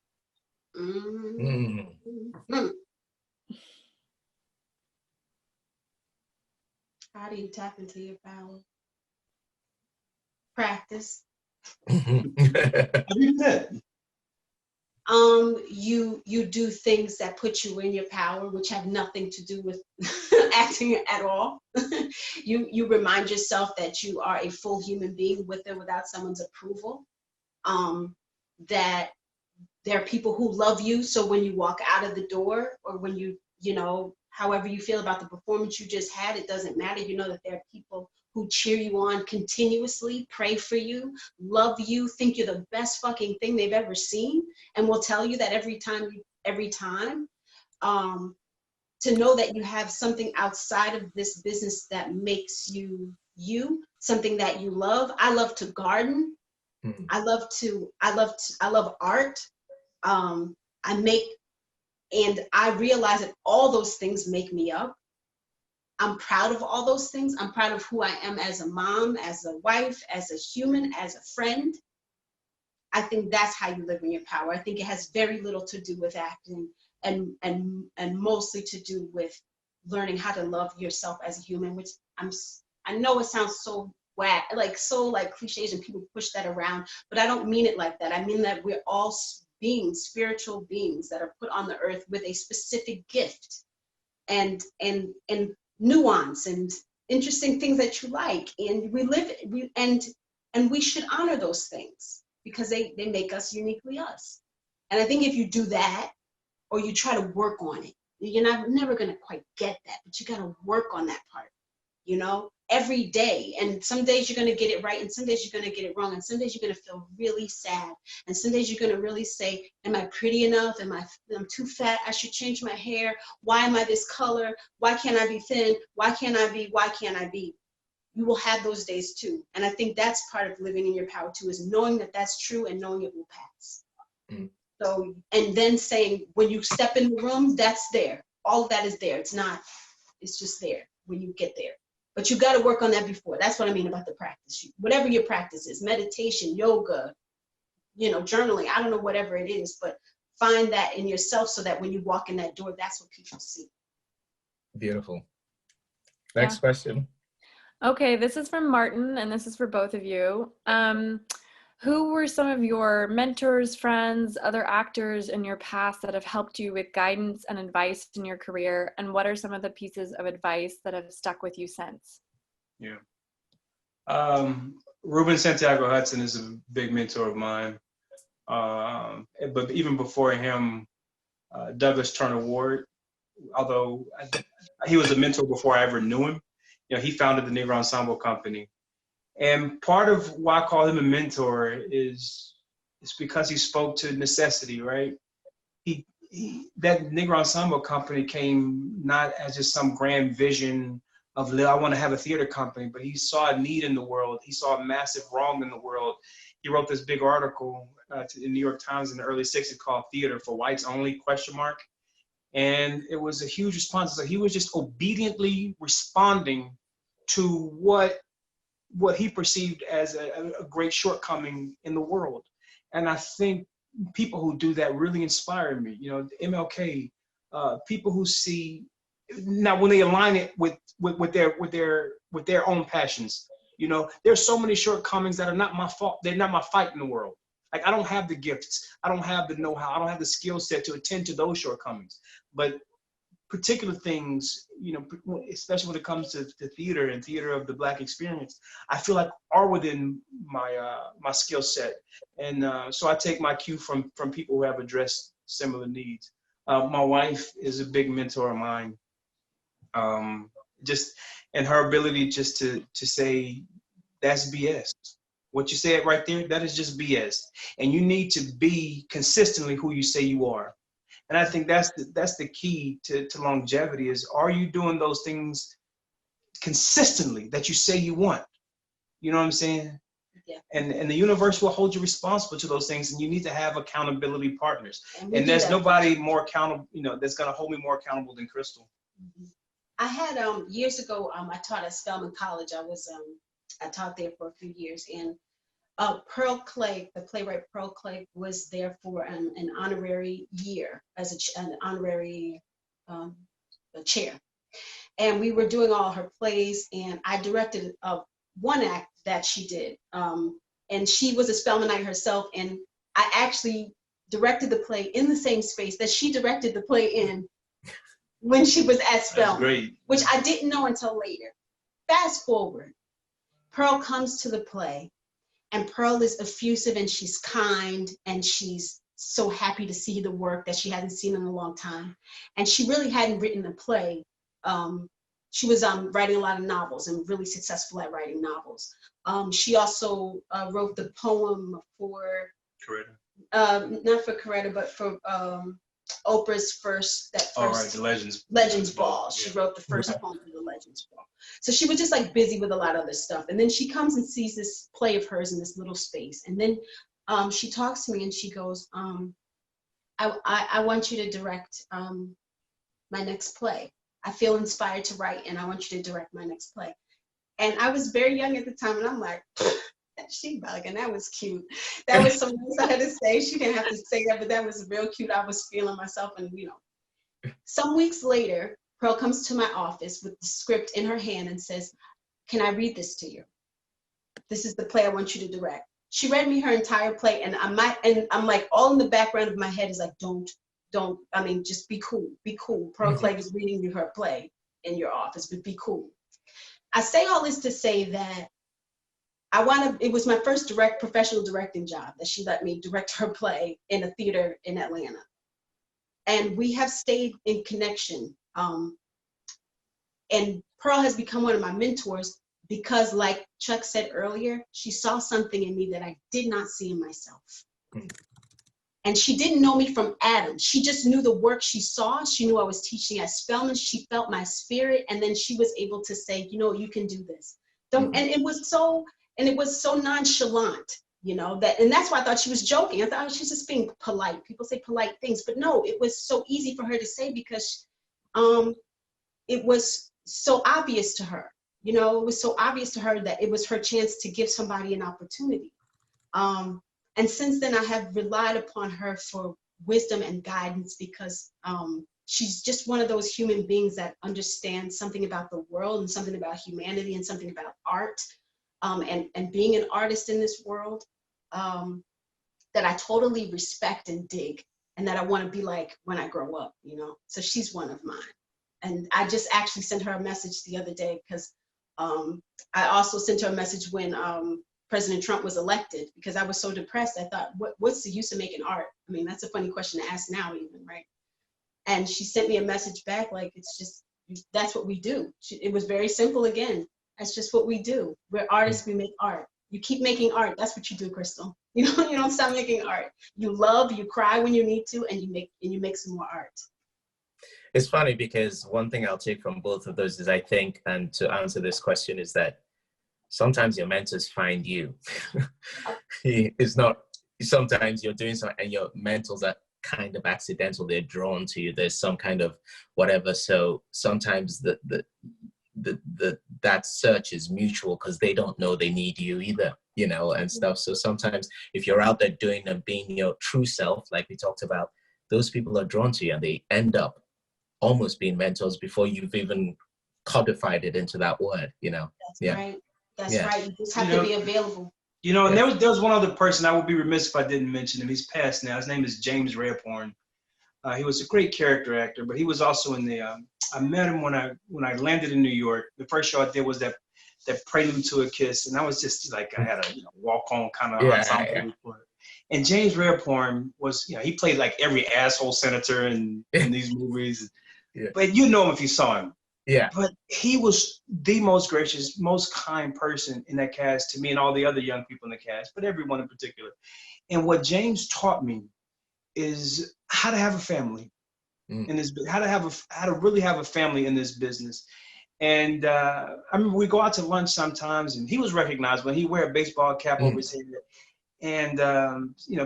S3: How do you tap into your power? Practice. You do things that put you in your power, which have nothing to do with acting at all. You remind yourself that you are a full human being with or without someone's approval. That there are people who love you. So when you walk out of the door, or when you however you feel about the performance you just had, it doesn't matter. You know that there are people who cheer you on continuously, pray for you, love you, think you're the best fucking thing they've ever seen, and will tell you that every time. To know that you have something outside of this business that makes you, something that you love. I love to garden. I love art. And I realize that all those things make me up. I'm proud of all those things. I'm proud of who I am as a mom, as a wife, as a human, as a friend. I think that's how you live in your power. I think it has very little to do with acting and mostly to do with learning how to love yourself as a human, which I know it sounds so whack, so cliches, and people push that around, but I don't mean it like that. I mean that we're all spiritual beings that are put on the earth with a specific gift and nuance and interesting things that you like, and and we should honor those things because they make us uniquely us. And I think if you do that, or you try to work on it, you're never going to quite get that, but you got to work on that part, every day. And some days you're going to get it right, and some days you're going to get it wrong, and some days you're going to feel really sad, and some days you're going to really say, am I pretty enough? I'm too fat, I should change my hair. Why am I this color? Why can't I be thin? Why can't I be? You will have those days too. And I think that's part of living in your power too, is knowing that that's true and knowing it will pass. Mm. So, and then saying, when you step in the room, that's there. All of that is there. It's just there when you get there. But you got to work on that before. That's what I mean about the practice. Whatever your practice is, meditation, yoga, journaling, I don't know, whatever it is, but find that in yourself so that when you walk in that door, that's what people see.
S4: Beautiful. Next question.
S5: Okay, this is from Martin, and this is for both of you. Who were some of your mentors, friends, other actors in your past that have helped you with guidance and advice in your career? And what are some of the pieces of advice that have stuck with you since?
S2: Yeah. Ruben Santiago Hudson is a big mentor of mine. But even before him, Douglas Turner Ward, although he was a mentor before I ever knew him. He founded the Negro Ensemble Company. And part of why I call him a mentor is because he spoke to necessity, right? That Negro Ensemble Company came not as just some grand vision of, I want to have a theater company, but he saw a need in the world. He saw a massive wrong in the world. He wrote this big article in the New York Times in the early 60s called Theater for Whites Only, ? And it was a huge response. So he was just obediently responding to what he perceived as a great shortcoming in the world. And I think people who do that really inspire me. MLK, people who see, now when they align it with their own passions, there's so many shortcomings that are not my fault. They're not my fight in the world. Like, I don't have the gifts, I don't have the know-how, I don't have the skill set to attend to those shortcomings. But particular things, especially when it comes to the theater and theater of the Black experience, I feel like are within my skill set. And so I take my cue from people who have addressed similar needs. My wife is a big mentor of mine. Just and her ability just to say, that's BS. What you said right there, that is just BS. And you need to be consistently who you say you are. And I think that's the key to longevity is, are you doing those things consistently that you say you want? You know what I'm saying? Yeah. And the universe will hold you responsible to those things, and you need to have accountability partners. And there's nobody more accountable, that's gonna hold me more accountable than Crystal.
S3: Mm-hmm. I had years ago, I taught at Spelman College. I taught there for a few years, and Pearl Clegg, the playwright Pearl Clegg, was there for an honorary year as an honorary chair. And we were doing all her plays, and I directed one act that she did. And she was a Spelmanite herself, and I actually directed the play in the same space that she directed the play in when she was at Spelman, which I didn't know until later. Fast forward, Pearl comes to the play, and Pearl is effusive, and she's kind, and she's so happy to see the work that she hadn't seen in a long time. And she really hadn't written a play. She was writing a lot of novels and really successful at writing novels. She also wrote the poem for Coretta. Not for Coretta, but for Oprah's first,
S2: the
S3: Legends Ball. She wrote the first poem for the Legends Ball. So she was just like busy with a lot of other stuff. And then she comes and sees this play of hers in this little space. And then she talks to me and she goes, I want you to direct my next play. I feel inspired to write, and I want you to direct my next play. And I was very young at the time, and I'm like, she bugging, that was cute. That was something else I had to say. She didn't have to say that, but that was real cute. I was feeling myself, and Some weeks later, Pearl comes to my office with the script in her hand and says, can I read this to you? This is the play I want you to direct. She read me her entire play, and I'm like, all in the background of my head is like, just be cool, be cool. Pearl Clegg is reading you her play in your office, but be cool. I say all this to say that it was my first professional directing job that she let me direct her play in a theater in Atlanta. And we have stayed in connection. And Pearl has become one of my mentors because, like Chuck said earlier, she saw something in me that I did not see in myself. And she didn't know me from Adam. She just knew the work she saw. She knew I was teaching at Spelman. She felt my spirit. And then she was able to say, you know, you can do this. And it was so nonchalant, you know, and that's why I thought she was joking. I thought, oh, she's just being polite. People say polite things, but no, it was so easy for her to say because it was so obvious to her. You know, it was so obvious to her that it was her chance to give somebody an opportunity. And since then, I have relied upon her for wisdom and guidance because she's just one of those human beings that understands something about the world and something about humanity and something about art and being an artist in this world that I totally respect and dig and that I want to be like when I grow up, you know? So she's one of mine. And I just actually sent her a message the other day because I also sent her a message when President Trump was elected because I was so depressed. I thought, what's the use of making art? I mean, that's a funny question to ask now even, right? And she sent me a message back like, it's just, that's what we do. It was very simple again. That's just what we do. We're artists, we make art. You keep making art. That's what you do, Crystal. You don't stop making art. You love, you cry when you need to, and you make some more art.
S4: It's funny because one thing I'll take from both of those is I think, and to answer this question is that sometimes your mentors find you. It's not, sometimes you're doing something and your mentors are kind of accidental. They're drawn to you. There's some kind of whatever. So sometimes that search is mutual because they don't know they need you either, you know, and stuff. So sometimes if you're out there doing and being your true self, like we talked about, those people are drawn to you and they end up almost being mentors before you've even codified it into that word, you know.
S3: That's right. That's right. You just have to be available.
S2: You know, and there was one other person I would be remiss if I didn't mention him. He's passed now. His name is James Redhorn. He was a great character actor, but he was also in the. I met him when I landed in New York. The first show I did was that Prelude to a Kiss, and I was just like I had a walk on kind of ensemble. And James Redhorn was, he played like every asshole senator in these movies. Yeah. But you know him if you saw him. Yeah. But he was the most gracious, most kind person in that cast to me and all the other young people in the cast, but everyone in particular. And what James taught me is how to have a family in this, how to really have a family in this business. And I remember we go out to lunch sometimes, and he was recognized when he wear a baseball cap over his head. And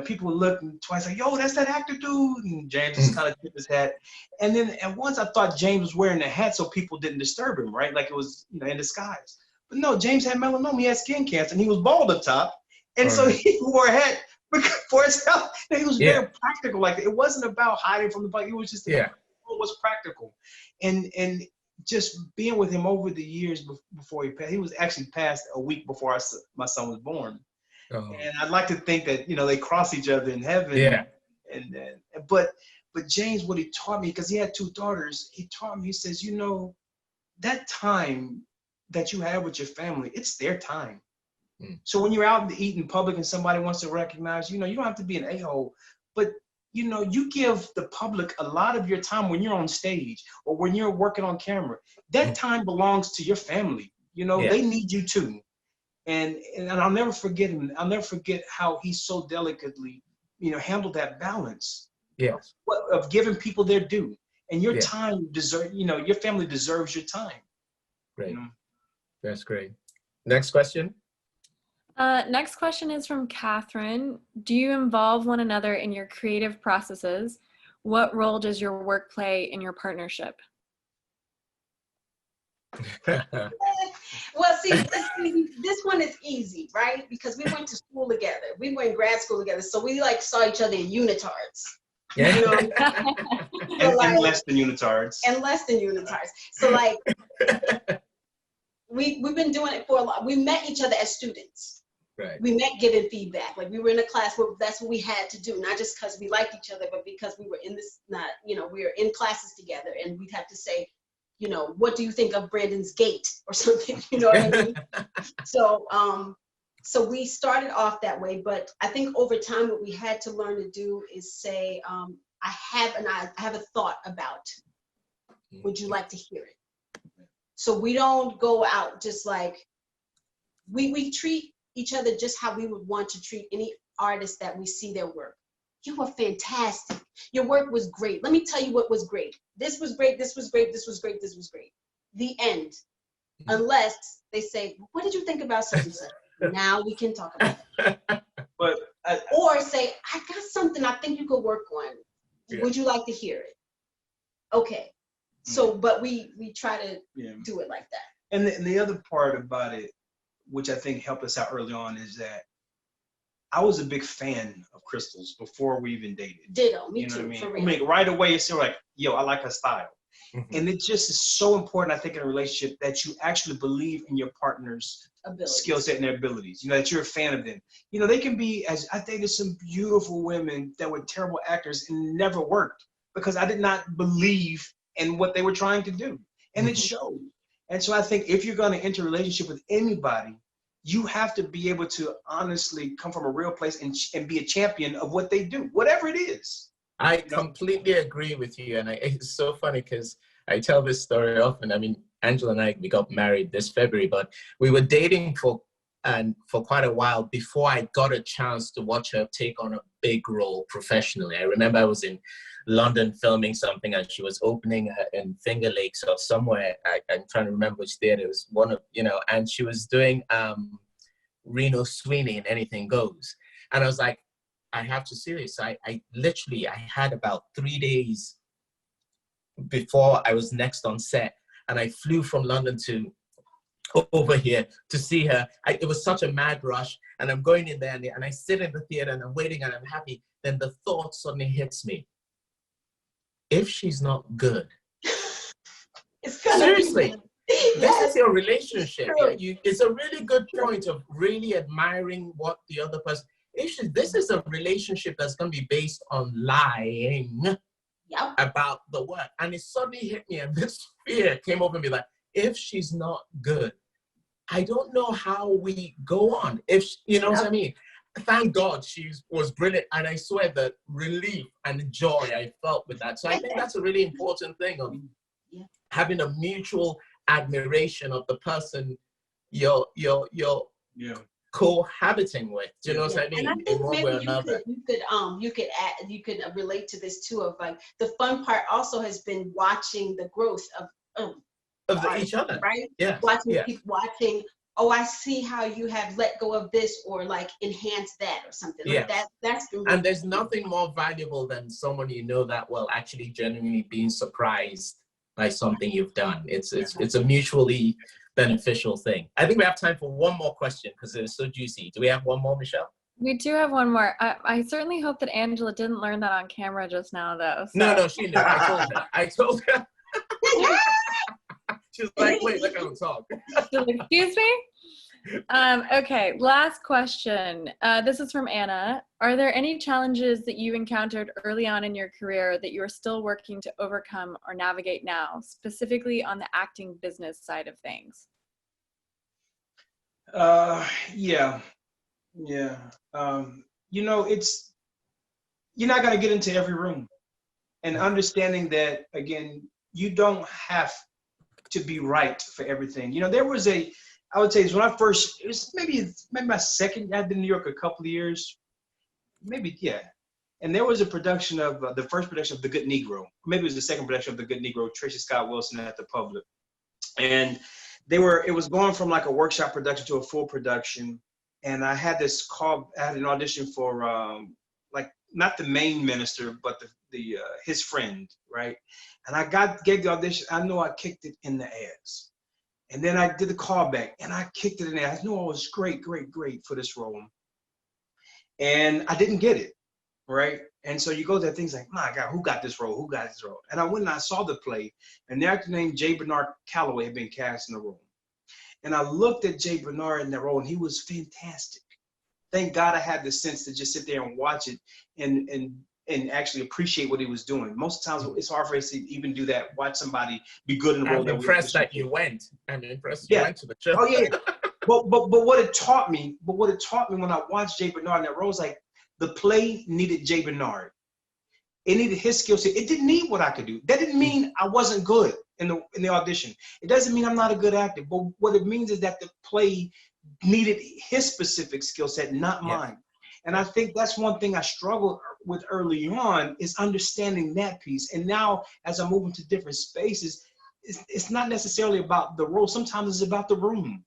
S2: people would look twice like, yo, that's that actor dude. And James just kind of tipped his hat. And then at once I thought James was wearing a hat so people didn't disturb him, right? Like it was, in disguise. But no, James had melanoma. He had skin cancer, and he was bald up top. And so he wore a hat for his health. And he was very practical. Like it wasn't about hiding from the public. It was just it was practical. And just being with him over the years before he was actually passed a week before my son was born. And I'd like to think that, they cross each other in heaven. Yeah. But James, what he taught me, because he had two daughters, he taught me, he says, that time that you have with your family, it's their time. So when you're out to eat in public and somebody wants to recognize, you don't have to be an a-hole, but you give the public a lot of your time when you're on stage or when you're working on camera. That time belongs to your family. They need you too. And I'll never forget him. I'll never forget how he so delicately, handled that balance. Yes. Of giving people their due. And your time your family deserves your time.
S4: Great. That's great. Next question.
S5: Next question is from Catherine. Do you involve one another in your creative processes? What role does your work play in your partnership?
S3: Well, see, this one is easy, right? Because we went to school together. We went in grad school together. So we saw each other in unitards.
S2: Yeah. And less than unitards.
S3: And less than unitards. So we've been doing it for a lot. We met each other as students. Right. We met giving feedback. Like we were in a class where that's what we had to do, not just because we liked each other, but because we were in this, we were in classes together, and we'd have to say, you know, what do you think of Brandon's gait or something? You know what I mean? So, so we started off that way, but I think over time, what we had to learn to do is say, I have a thought about, would you like to hear it? So we don't go out just like, we treat each other just how we would want to treat any artist that we see their work. You were fantastic. Your work was great. Let me tell you what was great. This was great, this was great, this was great, this was great. The end. Unless they say, what did you think about such and such? Now we can talk about it.
S2: But
S3: or say, I got something I think you could work on.
S4: Yeah.
S3: Would you like to hear it? Okay. So, but we try to do it like that.
S2: And the other part about it, which I think helped us out early on, is that I was a big fan of Crystal's before we even dated.
S3: Ditto, me
S2: you know
S3: too,
S2: what I mean?
S3: for real.
S2: I mean, right away, it's still like, yo, I like her style. And it just is so important, I think, in a relationship that you actually believe in your partner's skill set and their abilities. You know, that you're a fan of them. You know, they can be, as I dated some beautiful women that were terrible actors and never worked because I did not believe in what they were trying to do. And it showed. And so I think if you're going to enter a relationship with anybody, you have to be able to honestly come from a real place and be a champion of what they do, whatever it is.
S4: I completely agree with you. And it's so funny because I tell this story often. I mean, Angela and I, we got married this February, but we were dating for quite a while before I got a chance to watch her take on a big role professionally. I remember I was in London filming something and she was opening in Finger Lakes or somewhere. I'm trying to remember which theater. It was one of, you know, and she was doing Reno Sweeney in Anything Goes. And I was like, I have to see this. I literally had about 3 days before I was next on set. And I flew from London to over here to see her. It was such a mad rush. And I'm going in there and I sit in the theater and I'm waiting and I'm happy. Then the thought suddenly hits me. If she's not good, seriously, this is your relationship. Yeah, it's a really good point of really admiring what the other person. This is a relationship that's going to be based on lying about the work. And it suddenly hit me, and this fear came over me like, if she's not good, I don't know how we go on. If you know what I mean. Thank God she was brilliant, and I swear the relief and joy I felt with that. So I think that's a really important thing of having a mutual admiration of the person you're cohabiting with. Do you know what I mean?
S3: And I think
S4: in one
S3: maybe
S4: way or another.
S3: you could relate to this too. Of like the fun part also has been watching the growth of
S4: each other,
S3: right?
S4: Yeah,
S3: watching. Oh, I see how you have let go of this, or like enhance that, or something like that. That's been really
S4: and there's nothing more valuable than someone you know that well actually genuinely being surprised by something you've done. It's a mutually beneficial thing. I think we have time for one more question because it's so juicy. Do we have one more, Michelle?
S5: We do have one more. I certainly hope that Angela didn't learn that on camera just now, though. So.
S4: No, she knew. I told her. She's like, wait, let me talk.
S5: Excuse me? Okay, last question. This is from Anna. Are there any challenges that you encountered early on in your career that you are still working to overcome or navigate now, specifically on the acting business side of things?
S2: Yeah. You know, you're not going to get into every room, and understanding that, again, you don't have to be right for everything. You know, I would say when I first, it was maybe my second, I've been in New York a couple of years, and there was a production of the first production of The Good Negro. Maybe it was the second production of The Good Negro, Tracy Scott Wilson at the Public. And it was going from like a workshop production to a full production. And I had an audition for like not the main minister, but his friend, right? And I gave the audition. I know I kicked it in the ass. And then I did the callback and I kicked it in the ass. I knew I was great for this role. And I didn't get it, right? And so you go there, things like, my God, who got this role? And I went and I saw the play, and the actor named J. Bernard Calloway had been cast in the role. And I looked at J. Bernard in that role, and he was fantastic. Thank God I had the sense to just sit there and watch it and and actually appreciate what he was doing. Most times it's hard for us to even do that. Watch somebody be good in the role.
S4: I'm impressed that you went. I'm impressed you went to the show.
S2: Oh yeah. But what it taught me, when I watched Jay Bernard in that role, was like the play needed Jay Bernard. It needed his skill set. It didn't need what I could do. That didn't mean I wasn't good in the audition. It doesn't mean I'm not a good actor. But what it means is that the play needed his specific skill set, not mine. And I think that's one thing I struggled with early on, is understanding that piece. And now as I move into different spaces, it's not necessarily about the role. Sometimes it's about the room.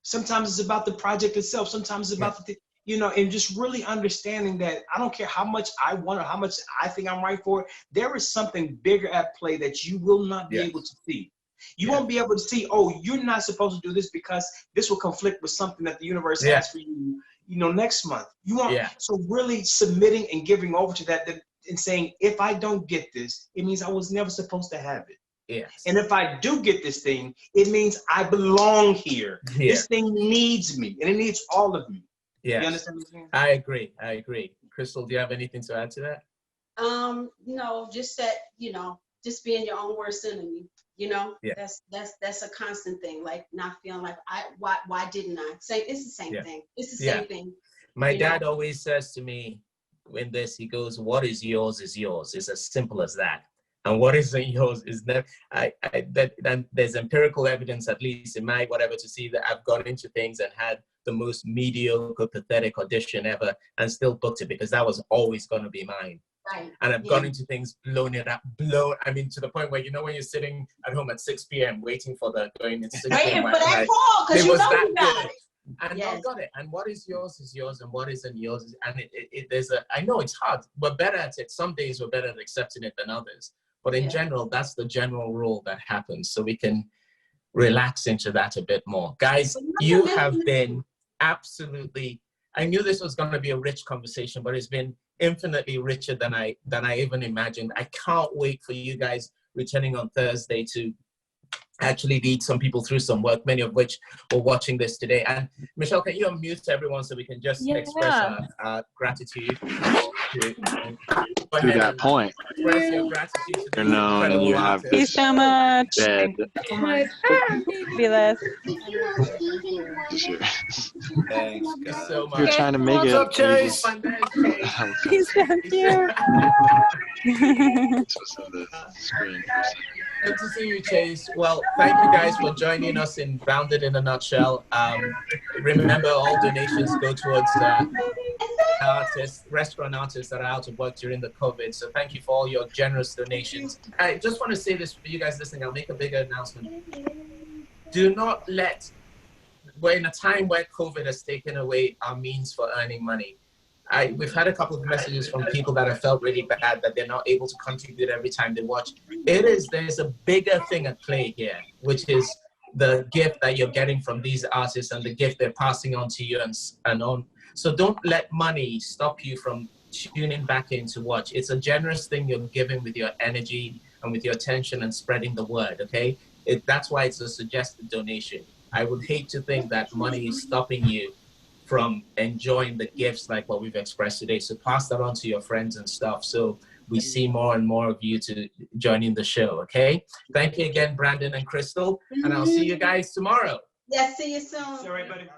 S2: Sometimes it's about the project itself. Sometimes it's about the, and just really understanding that I don't care how much I want or how much I think I'm right for, there is something bigger at play that you will not be able to see. You won't be able to see, oh, you're not supposed to do this because this will conflict with something that the universe has for you, next month. You want, so really submitting and giving over to that and saying, if I don't get this, it means I was never supposed to have it.
S4: Yes.
S2: And if I do get this thing, it means I belong here. This thing needs me, and it needs all of me.
S4: Yes.
S2: You understand what I'm saying?
S4: I agree. Crystal, do you have anything to add to that?
S3: No, just that, just being your own worst enemy. That's a constant thing. Like not feeling like why didn't I? It's the same thing. It's the same thing.
S4: My dad always says to me in this, he goes, "What is yours is yours." It's as simple as that. And what isn't yours is never. That there's empirical evidence, at least in my whatever, to see that I've gone into things and had the most mediocre, pathetic audition ever, and still booked it because that was always going to be mine.
S3: Right.
S4: And I've gone into things, blown it up, I mean, to the point where, when you're sitting at home at 6 p.m. waiting for the going in 6 p.m.
S3: Waiting for that call because you know you got it.
S4: And I got it. And what is yours, and what isn't yours. And I know it's hard. We're better at it. Some days we're better at accepting it than others. But in general, that's the general rule that happens. So we can relax into that a bit more. Guys, you have been absolutely, I knew this was going to be a rich conversation, but it's been infinitely richer than I even imagined. I can't wait for you guys returning on Thursday to actually lead some people through some work, many of which were watching this today. And Michelle, can you unmute everyone so we can just express our gratitude?
S6: To that point.
S4: Express your gratitude to
S6: You have
S7: Thank you so much.
S6: bed.
S7: Fabulous.
S4: Thanks so much.
S6: You're trying to make
S4: What's
S6: it.
S4: up, Chase?
S7: He's down here.
S4: Good to see you, Chase. Well, thank you guys for joining us in Bounded in a Nutshell. Remember, all donations go towards restaurant artists that are out of work during the COVID. So thank you for all your generous donations. I just want to say this for you guys listening. I'll make a bigger announcement. Do not we're in a time where COVID has taken away our means for earning money. We've had a couple of messages from people that have felt really bad that they're not able to contribute every time they watch. There's a bigger thing at play here, which is the gift that you're getting from these artists and the gift they're passing on to you and on. So don't let money stop you from tuning back in to watch. It's a generous thing you're giving with your energy and with your attention and spreading the word, okay? That's why it's a suggested donation. I would hate to think that money is stopping you from enjoying the gifts like what we've expressed today. So pass that on to your friends and stuff so we see more and more of you to joining the show, okay? Thank you again, Brandon and Crystal, and I'll see you guys tomorrow.
S3: Yes, see you soon.
S2: All right, buddy.